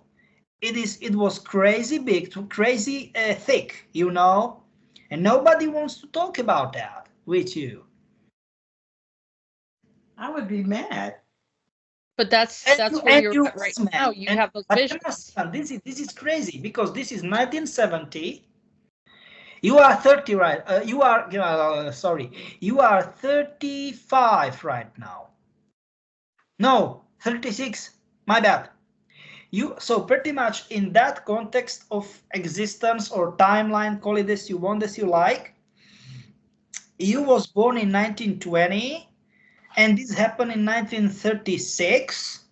It was crazy big, crazy thick, you know, and nobody wants to talk about that with you. I would be mad. But that's where you're at right now. You have those visions. This is crazy because this is 1970. You are 30, right? You are sorry. You are 35 right now. No, 36. My bad. So pretty much in that context of existence or timeline, call it as you want, as you like. You was born in 1920. And this happened in 1936,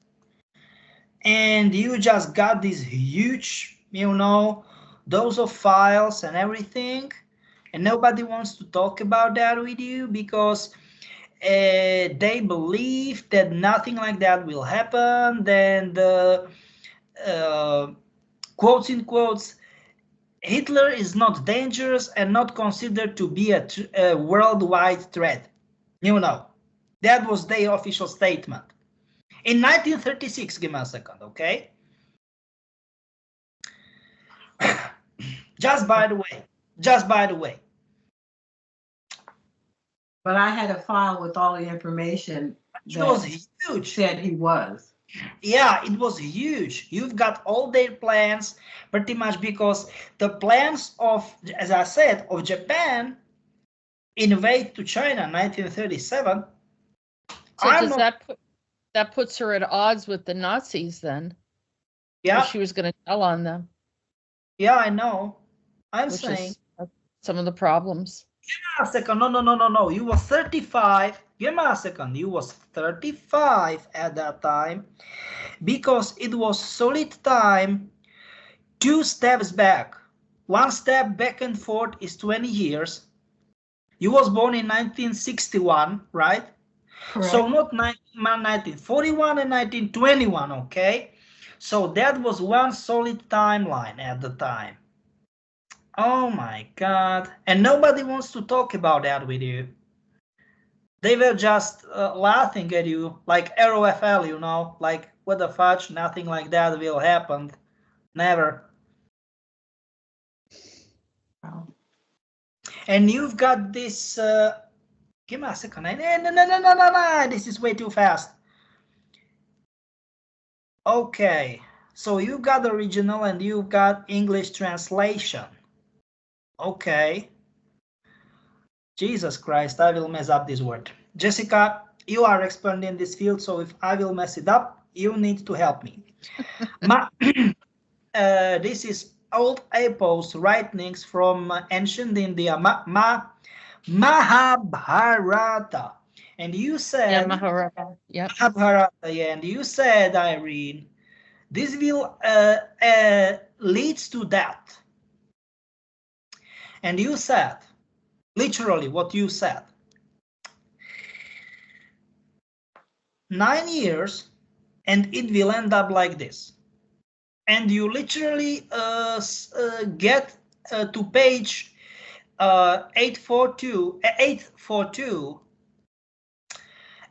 and you just got this huge, you know, dose of files and everything, and nobody wants to talk about that with you because they believe that nothing like that will happen. Then the quotes in quotes, Hitler is not dangerous and not considered to be a worldwide threat, you know. That was their official statement. In 1936, give me a second, okay? Just by the way. But I had a file with all the information. It was huge. Said he was. Yeah, it was huge. You've got all their plans pretty much because the plans of, as I said, of Japan invade to China in 1937. So does that puts her at odds with the Nazis then? Yeah. She was going to tell on them. Yeah, I know. I'm which saying. Is some of the problems. Give me a second. No. You were 35. Give me a second. You was 35 at that time because it was solid time. 2 steps back. 1 step back and forth is 20 years. You was born in 1961, right? Correct. So not 1941 and 1921, okay? So that was one solid timeline at the time. Oh my God. And nobody wants to talk about that with you. They were just laughing at you like ROFL, you know, like what the fudge, nothing like that will happen. Never. Wow. And you've got this... give me a second. No. This is way too fast. Okay. So you've got the original and you've got English translation. Okay. Jesus Christ, I will mess up this word. Jessica, you are expert in this field, so if I will mess it up, you need to help me. This is old Apo's writings from ancient India, Mahabharata. And you said... Yeah, Mahabharata. Yep. Mahabharata, yeah. And you said, Irene, this will leads to that. And you said, literally what you said, 9 years and it will end up like this. And you literally get to page 842,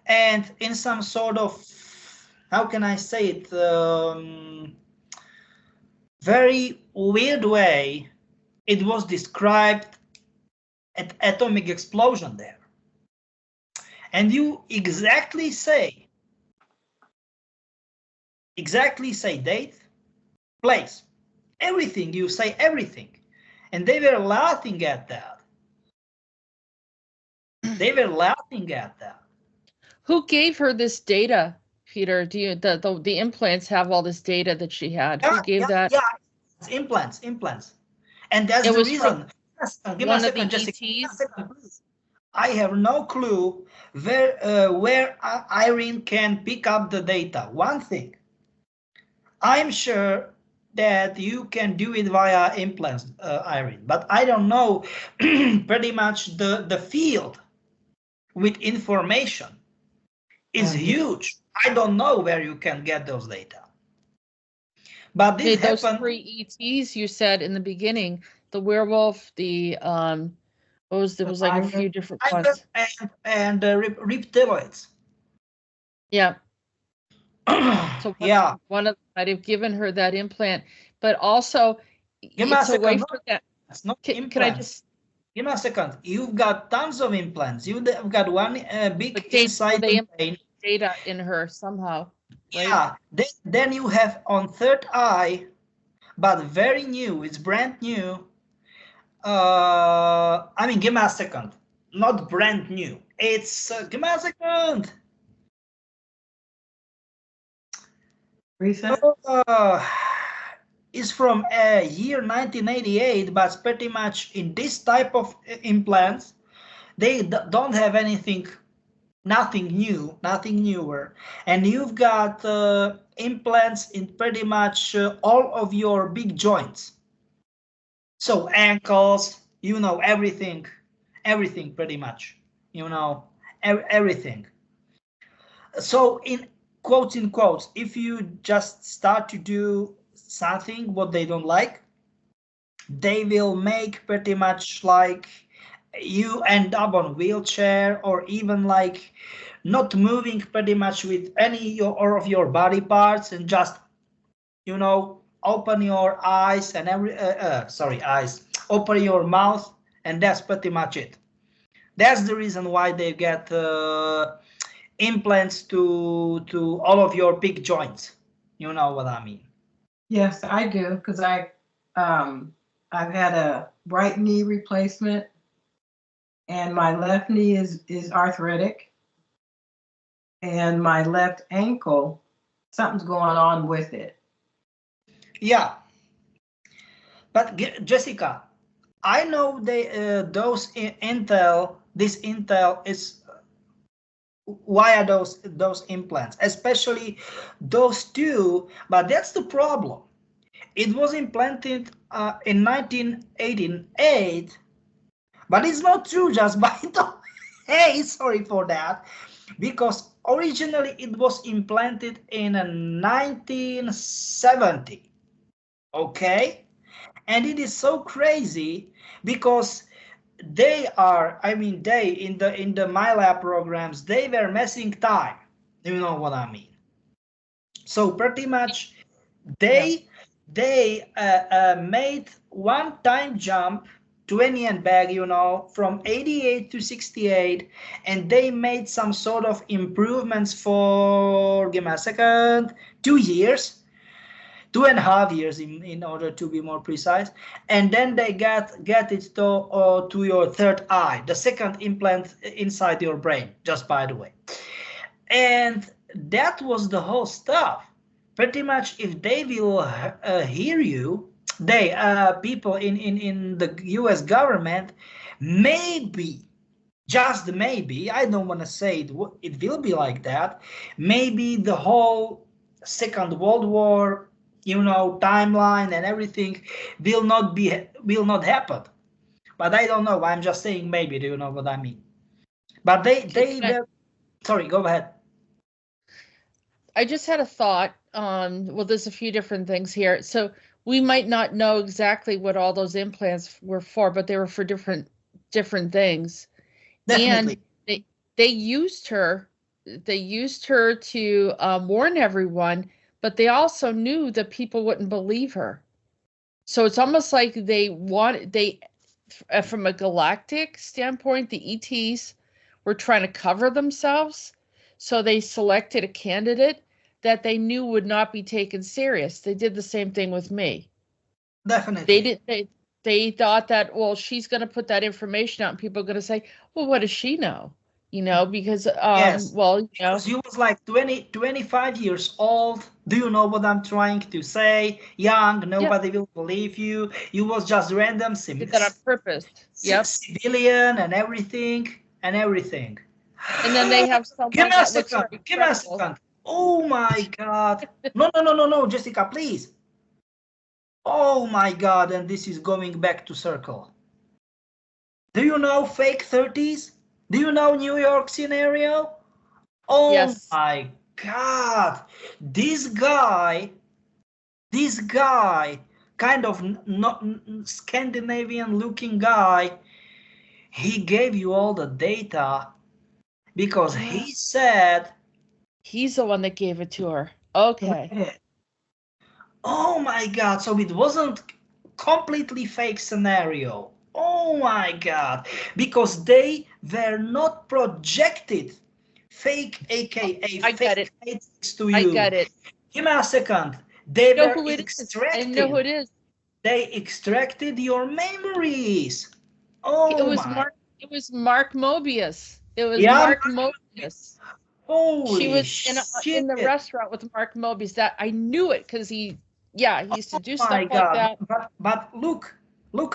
and in some sort of, how can I say it, very weird way, it was described an atomic explosion there. And you exactly say date, place, everything, you say everything. And they were laughing at that. Who gave her this data, Peter? Do you the implants have all this data that she had? Who gave that? Yeah, implants. And that's the reason. Give me a one of the second, Jessica. Give me a ETs? second, please. I have no clue where Irene can pick up the data. One thing, I'm sure that you can do it via implants, Irene, but I don't know pretty much the field with information is huge. I don't know where you can get those data. But this Those happened. 3 ETs you said in the beginning, the werewolf, the there was like a few different ones. And reptiloids. Yeah. So yeah. one of them might have given her that implant, but also it's a way for that. It's not Can I implants. just Give me a second. You've got tons of implants. You've got one big but inside they the brain. Data in her somehow, right? Yeah. Then you have on third eye, but very new. It's brand new. I mean, give me a second. Not brand new. It's give me a second. Recent? Is from year 1988, but pretty much in this type of implants, they don't have anything, nothing new, nothing newer. And you've got implants in pretty much all of your big joints. So ankles, you know, everything pretty much, you know, everything. So in quotes, if you just start to do something what they don't like, they will make pretty much like you end up on wheelchair, or even like not moving pretty much with any of your body parts, and just, you know, open your eyes and open your mouth, and that's pretty much it. That's the reason why they get implants to all of your big joints. You know what I mean? Yes, I do, because I've had a right knee replacement, and my left knee is arthritic, and my left ankle, something's going on with it. Yeah, but Jessica, I know those Intel. This Intel is why are those implants, especially those two. But that's the problem. It was implanted in 1988, but it's not true just by the hey, sorry for that, because originally it was implanted in 1970. Okay, and it is so crazy because they in the MyLab programs, they were messing time. You know what I mean? So pretty much they made one time jump 20 and back, you know, from 88 to 68, and they made some sort of improvements for, give me a second, 2 years. 2.5 years in order to be more precise, and then they get it to your third eye, the second implant inside your brain, just by the way. And that was the whole stuff. Pretty much, if they will hear you, they people in the US government, maybe, just maybe, I don't want to say it will be like that, maybe the whole Second World War, you know, timeline and everything will not happen. But I don't know. I'm just saying maybe. Do you know what I mean? But sorry, go ahead. I just had a thought. Well, there's a few different things here. So we might not know exactly what all those implants were for, but they were for different things. Definitely. And they used her. They used her to warn everyone, but they also knew that people wouldn't believe her. So it's almost like from a galactic standpoint, the ETs were trying to cover themselves. So they selected a candidate that they knew would not be taken serious. They did the same thing with me. Definitely. They thought that, well, she's going to put that information out and people are going to say, well, what does she know? you know, because Yes, well, you know, because you was like 25 years old. Do you know what I'm trying to say? Young, yeah, nobody will believe you. You was just random did that on purpose. Yep. civilian and everything and everything. And then they have Give someone me a that looks second. very Give me a credible. second. Oh my God. No, no, no, no, no, Jessica, please. Oh my God. And this is going back to circle. Do you know fake 30s? Do you know New York scenario? Oh Yes. my God. This guy, kind of not Scandinavian looking guy, he gave you all the data because he said, He's the one that gave it to her. Okay. oh my God, so it wasn't completely fake scenario. Oh my God, because they were not projected fake, aka I got it. fake matrix to I you. got it. Give me a second. They I know were who it is. extracted. I know who it is. They extracted your memories. It Oh was my. Mark. It was Mark Mobius. It was Yeah, Mark Mobius. She holy was shit. in the restaurant with Mark Mobius. That I knew it because he used to do Oh stuff my like God. that. But look,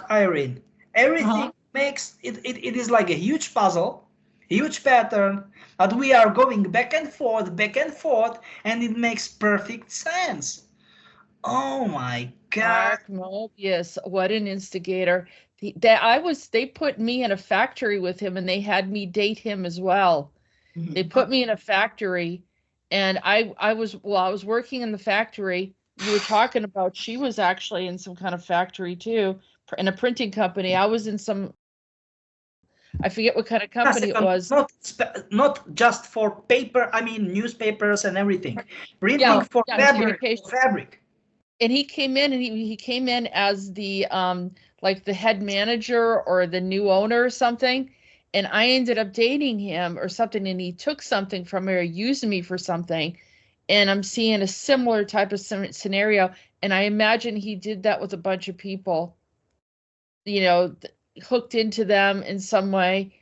Irene. Everything makes it is like a huge puzzle, huge pattern, but we are going back and forth, and it makes perfect sense. Oh my God. Mark Mobius, what an instigator. They put me in a factory with him and they had me date him as well. They put me in a factory and I was working in the factory. You were talking about she was actually in some kind of factory too, in a printing company. I was in some, I forget what kind of company it was. Not just for paper, I mean newspapers and everything. Printing Yeah, for communication. fabric. And he came in and he came in as the like the head manager or the new owner or something. And I ended up dating him or something, and he took something from me or used me for something. And I'm seeing a similar type of scenario. And I imagine he did that with a bunch of people, you know, hooked into them in some way.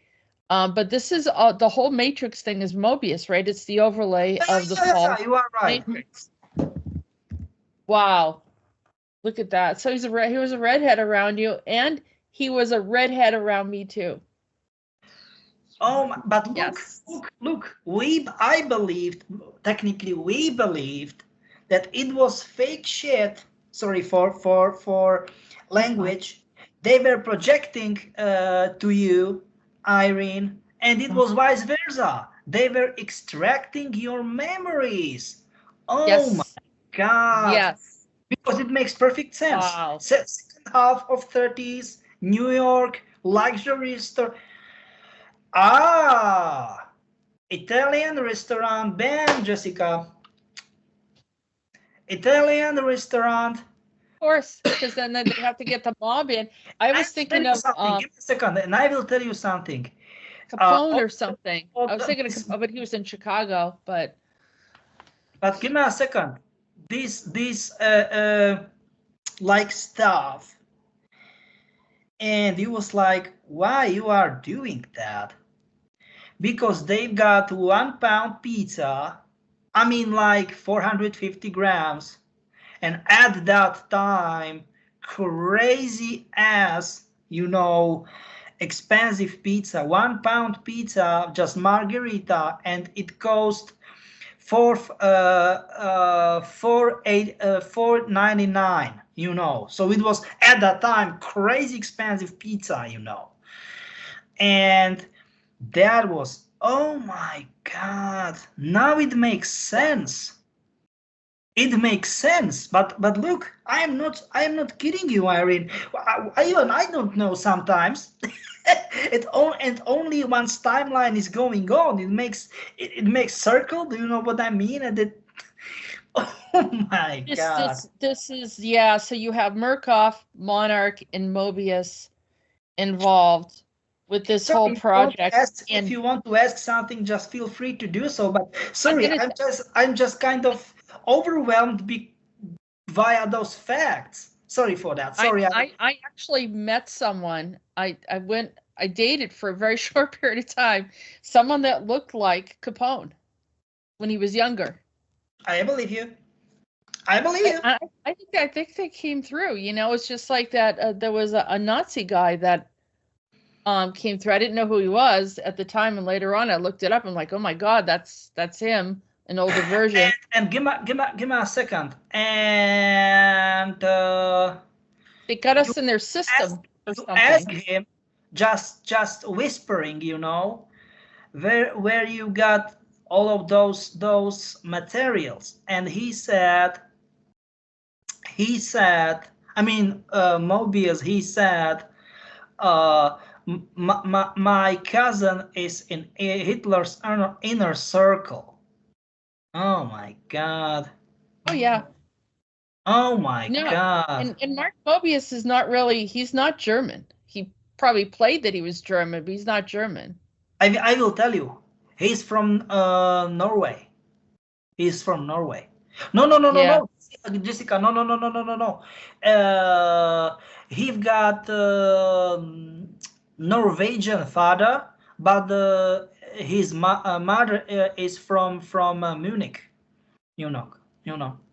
But this is the whole matrix thing is Mobius, right? It's the overlay of the Yeah, you are right. matrix. Wow. Look at that. So he was a redhead around you, and he was a redhead around me too. Oh, but look, Yes. look. I believed, technically, we believed that it was fake shit. Sorry for language. They were projecting to you, Irene, and it was vice versa. They were extracting your memories. Oh my Yes. God. Yes. Because it makes perfect sense. Wow. Second half of 30s, New York, luxury store. Ah, Italian restaurant, bam, Jessica. Italian restaurant. Of course, because then they have to get the mob in. I was thinking of Give me a second, and I will tell you something. Capone or something. I was thinking of Capone, but he was in Chicago. But give me a second. This like stuff, and he was like, "Why you are doing that?" Because they've got 1 pound pizza. I mean, like 450 grams, and at that time, crazy ass, expensive pizza, 1 pound pizza, just margarita, and it cost $4.99. So it was at that time crazy expensive pizza, and that was, oh my God, now it makes sense. It makes sense, but look, I am not kidding you, Irene. I don't know sometimes. And only once timeline is going on, it makes circle. Do you know what I mean? And it, oh my God. this is yeah. So you have Murkoff, Monarch, and Mobius involved with this whole project. If you want to ask something, just feel free to do so. But sorry, I'm just kind of overwhelmed via those facts. Sorry for that. Sorry. I actually met someone. I went I dated for a very short period of time someone that looked like Capone when he was younger. I believe you. I believe you. I think they came through. You know, it's just like that. There was a Nazi guy that came through. I didn't know who he was at the time, and later on I looked it up. I'm like, oh my God, that's him, an older version. And give me a second. And They got us in their system or something. Ask him, just whispering, you know, where you got all of those materials, and he said, I mean, Mobius, he said, my cousin is in Hitler's inner circle. Oh my God. Oh yeah. Oh my God. And Mark Mobius is not really, he's not German. He probably played that he was German, but he's not German. I will tell you, he's from Norway. He's from Norway. No, Jessica, no. He got Norwegian father, but his mother is from Munich. You know.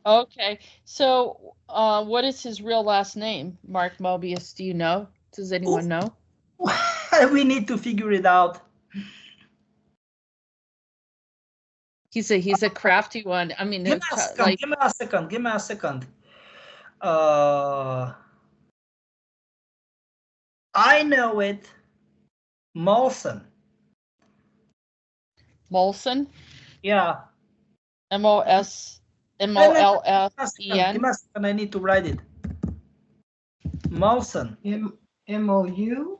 Okay, so what is his real last name, Mark Mobius? Do you know? Does anyone know? We need to figure it out. He's a crafty one. I mean, give me a second. I know it. Molson. Yeah. Mollsen. Give me a second. I need to write it. Molson. MOU?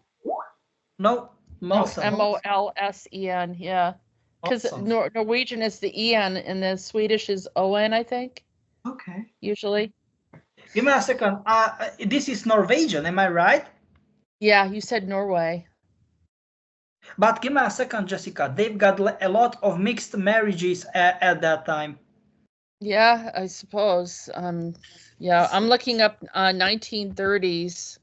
No, Molson. Mollsen. Yeah. Because Norwegian is the EN and the Swedish is ON, I think. Okay. Usually. Give me a second. This is Norwegian, am I right? Yeah, you said Norway. But give me a second, Jessica. They've got a lot of mixed marriages at that time. Yeah, I suppose. Yeah, I'm looking up 1930s.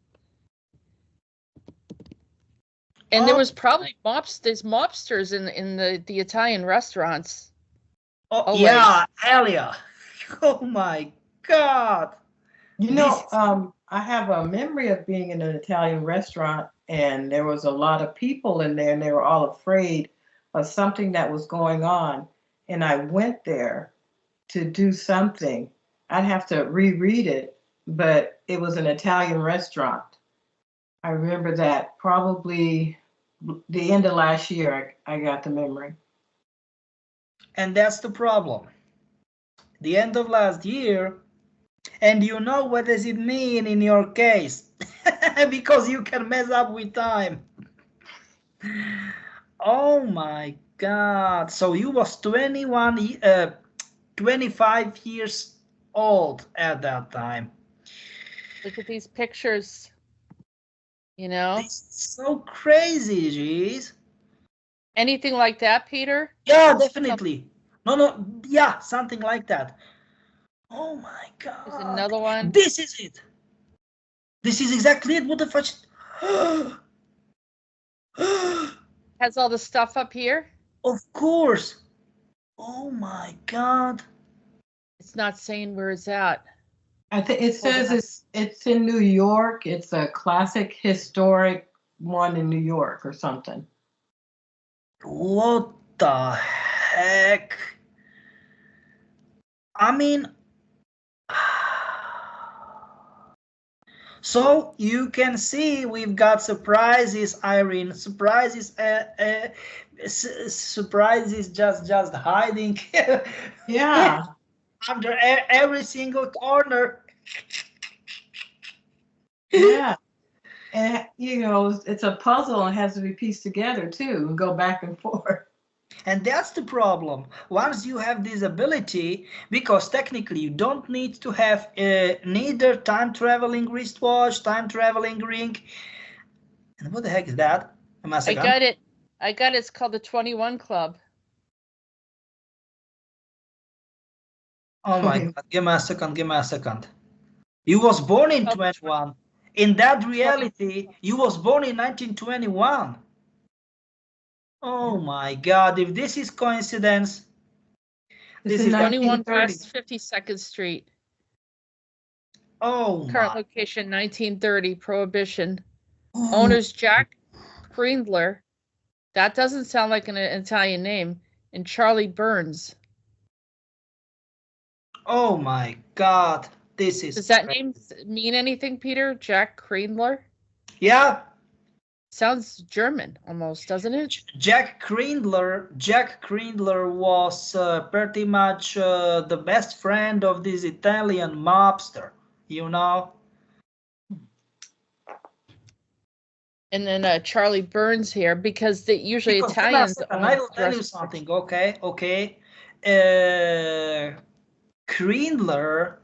And there was probably mobsters in the Italian restaurants. Oh, always. Yeah, hell yeah. Oh my God. You know, I have a memory of being in an Italian restaurant, and there was a lot of people in there, and they were all afraid of something that was going on. And I went there to do something. I'd have to reread it, but it was an Italian restaurant. I remember that probably the end of last year, I got the memory. And that's the problem. The end of last year. And you know what does it mean in your case? Because you can mess up with time. Oh my God. So you was 25 years old at that time. Look at these pictures. You know? It's so crazy, geez. Anything like that, Peter? Yeah, definitely. No, yeah, something like that. Oh my God. There's another one. This is it. This is exactly it. What the fuck? Has all the stuff up here? Of course. Oh my God. It's not saying where it's at. I think it says it's in New York. It's a classic historic one in New York or something. What the heck? I mean, so you can see we've got surprises, Irene. Surprises, surprises just hiding. Yeah. Under every single corner. Yeah. And, you know, it's a puzzle and has to be pieced together, too, and go back and forth. And that's the problem. Once you have this ability, because technically you don't need to have neither time-traveling wristwatch, time-traveling ring. And what the heck is that? I got it. It's called the 21 Club. Oh my God, give me a second. You was born in 21. In that reality, you was born in 1921. Oh my God, if this is coincidence, this is 21 West 52nd Street. Oh Current my. location 1930, Prohibition. Owners Jack Kreindler. That doesn't sound like an Italian name. And Charlie Burns. Oh my God, this is. Does that name mean anything, Peter? Jack Kreindler? Yeah. Sounds German almost, doesn't it? Jack Kreindler was pretty much the best friend of this Italian mobster, you know. And then Charlie Burns here, because usually Italians. I will tell you something, okay. Kreindler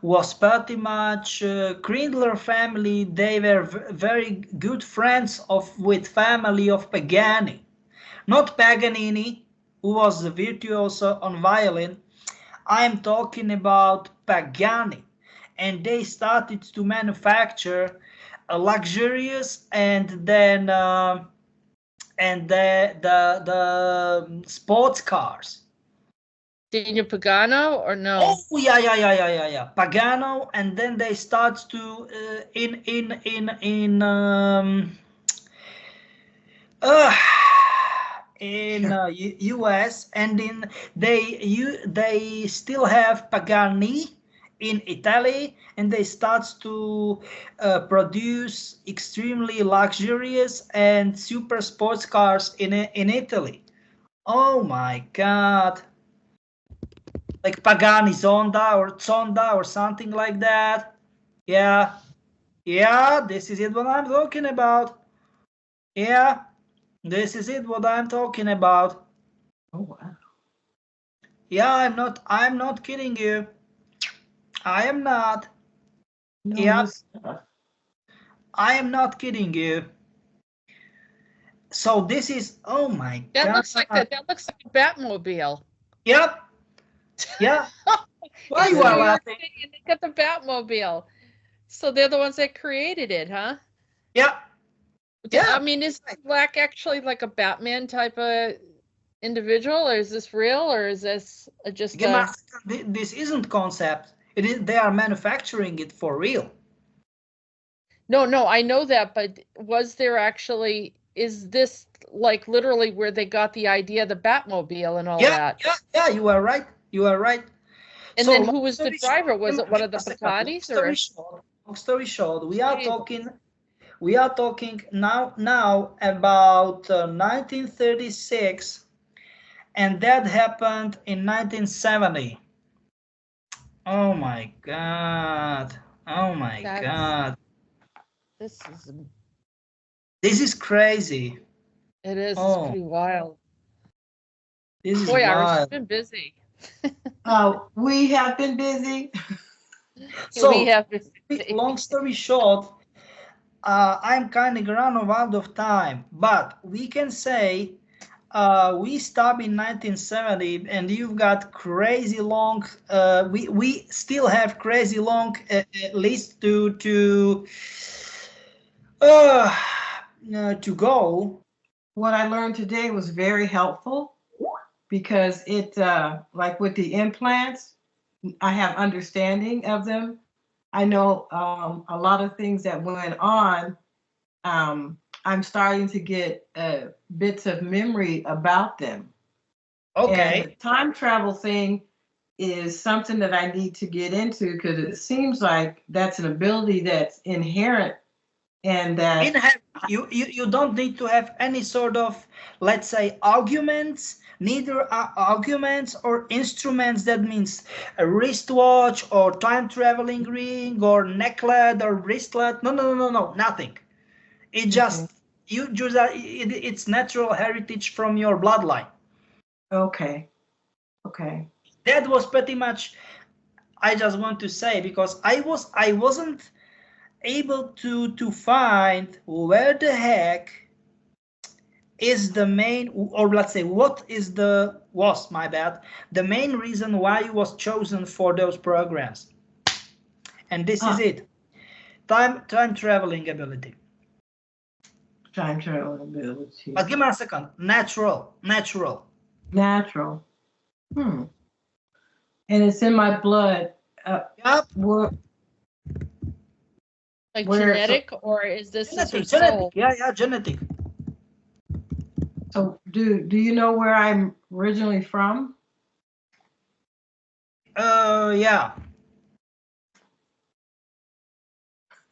was pretty much Kreindler family. They were very good friends with family of Pagani, not Paganini, who was the virtuoso on violin. I'm talking about Pagani, and they started to manufacture a luxurious and then the sports cars. Daniel Pagano or no? Oh yeah. Pagano, and then they start to in US, and they still have Pagani in Italy, and they start to produce extremely luxurious and super sports cars in Italy. Oh my God. Like Pagani Zonda or something like that. Yeah, this is it what I'm talking about. Yeah, this is it what I'm talking about. Oh wow. Yeah, I'm not kidding you. I am not. No, Yeah, I am not kidding you. So this is, oh my God. That looks like that looks like a Batmobile. Yep. Yeah. Why you are laughing? They got the Batmobile. So they're the ones that created it, huh? Yeah. Yeah. I mean, is Black actually like a Batman type of individual, or is this real, or is this just this isn't concept. It is, they are manufacturing it for real. No, I know that, but was there actually, is this like literally where they got the idea, the Batmobile and all that? Yeah, you are right. And so, then who was the driver? Was it one of the Paganis? Long story short, we are talking now about 1936, and that happened in 1970. Oh my God. God. This is crazy. It is. It's pretty wild. This is wild. Iris, you've been busy. We have been busy. So, we have been busy. Long story short, I'm kind of run out of time, but we can say we stopped in 1970, and you've got crazy long. We still have crazy long list to go. What I learned today was very helpful, because it, like with the implants, I have understanding of them. I know a lot of things that went on. I'm starting to get bits of memory about them. Okay. And the time travel thing is something that I need to get into, because it seems like that's an ability that's inherent, and that you don't need to have any sort of, let's say, arguments. Neither arguments or instruments. That means a wristwatch or time traveling ring or necklet or wristlet. No, nothing. It just it's natural heritage from your bloodline. Okay. That was pretty much. I just want to say, because I wasn't able to find where the heck is the main, or let's say what is the main reason why it was chosen for those programs. And this is it. Time traveling ability. Time travel ability. But give me a second. Natural. Natural. And it's in my blood. Yep. Like Where- genetic, or is this her Genetic. soul? Yeah, genetic. So do you know where I'm originally from? Yeah.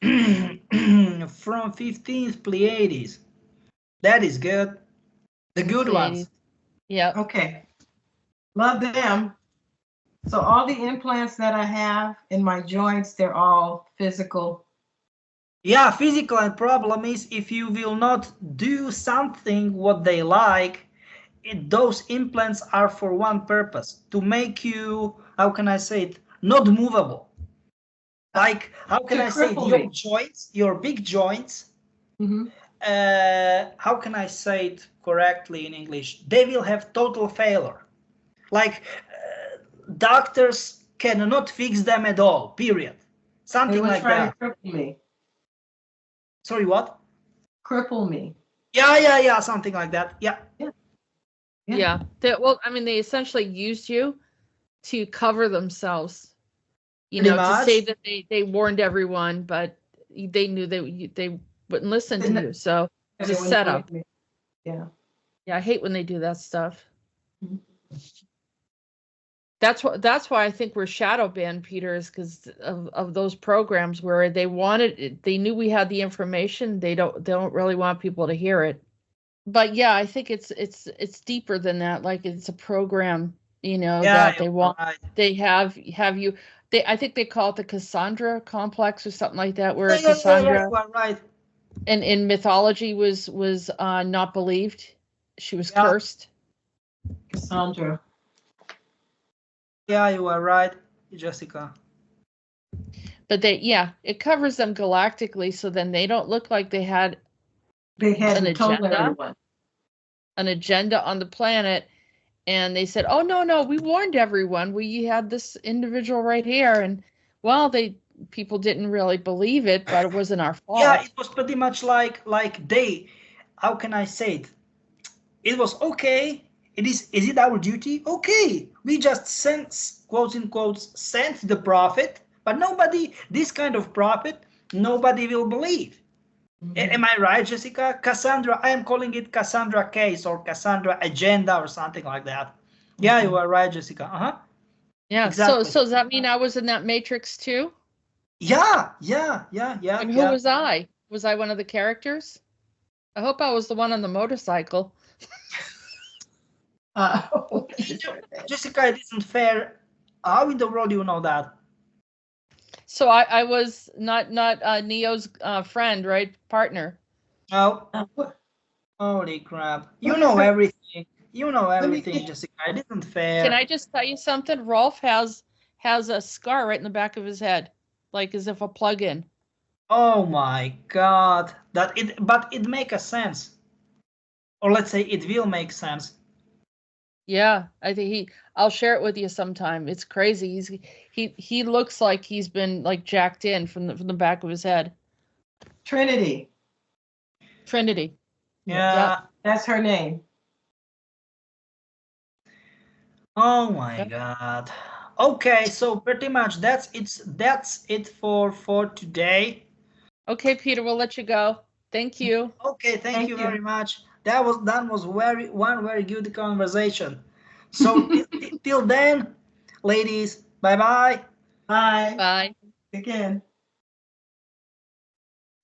From 15th Pleiades. That is good. The good ones. Yeah. Okay. Love them. So all the implants that I have in my joints, they're all physical. Yeah, physical, and problem is if you will not do something what they like, those implants are for one purpose, to make you, how can I say it, not movable. Like, how can I say it, your joints, your big joints, how can I say it correctly in English? They will have total failure. Like, doctors cannot fix them at all, period. Something like that. They were trying to cripple me. Sorry, what? Cripple me. Yeah, something like that. Yeah. Well, I mean, they essentially used you to cover themselves, Pretty to much. say that they warned everyone, but they knew they wouldn't listen to you. So it was a setup. Yeah. Yeah, I hate when they do that stuff. That's why I think we're shadow banned, Peter, is because of those programs where they knew we had the information. They don't really want people to hear it. But yeah, I think it's deeper than that. Like, it's a program, that they want. Right. They have you. I think they call it the Cassandra complex or something like that, where Cassandra, right. And in mythology was not believed. She was cursed. Cassandra. Yeah, you are right, Jessica. But it covers them galactically, so then they don't look like they had an agenda on the planet. And they said, "Oh no, we warned everyone. We had this individual right here." And people didn't really believe it, but it wasn't our fault. Yeah, it was pretty much like they. How can I say it? It was okay. Is it our duty? Okay, we just sent, quotes in quotes, sent the prophet, but this kind of prophet, nobody will believe. Am I right, Jessica? Cassandra, I am calling it Cassandra case or Cassandra agenda or something like that. Yeah, you are right, Jessica. Yeah. Exactly. So does that mean I was in that Matrix too? Yeah. And who was I? Was I one of the characters? I hope I was the one on the motorcycle. Jessica, it isn't fair. How in the world do you know that? So I was not Neo's friend, right? Partner. Oh. Holy crap. You know everything. Jessica. It isn't fair. Can I just tell you something? Rolf has a scar right in the back of his head, like as if a plug-in. Oh my God. But it makes a sense. Or let's say it will make sense. Yeah, I think I'll share it with you sometime. It's crazy. He looks like he's been like jacked in from the back of his head. Trinity. Yeah. That's her name. Oh my God. Okay, so pretty much that's it for today. Okay, Peter, we'll let you go. Thank you. Okay, thank you very much. That was very good conversation. So till then, ladies, bye. Bye. Again.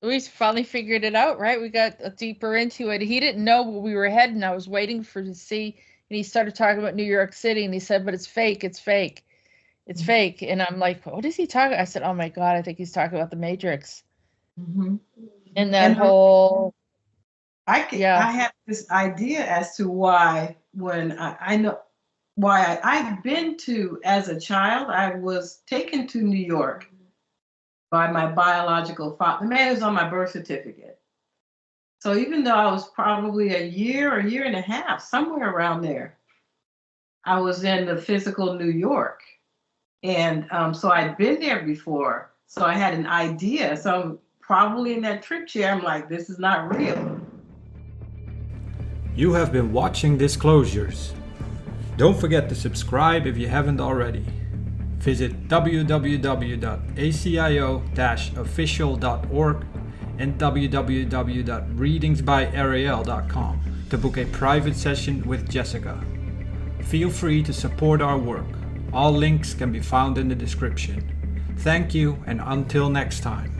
We finally figured it out, right? We got deeper into it. He didn't know where we were heading. I was waiting to see, and he started talking about New York City, and he said, "But it's fake. It's fake. It's fake." And I'm like, "What is he talking?" I said, "Oh my God, I think he's talking about the Matrix." And that whole. I have this idea as to why, when I know why I've been to, as a child, I was taken to New York by my biological father. The man is on my birth certificate. So even though I was probably a year and a half, somewhere around there, I was in the physical New York. And so I'd been there before. So I had an idea. So I'm probably in that trick chair. I'm like, this is not real. You have been watching Disclosures. Don't forget to subscribe if you haven't already. Visit www.acio-official.org and www.readingsbyarael.com to book a private session with Jessica. Feel free to support our work. All links can be found in the description. Thank you, and until next time.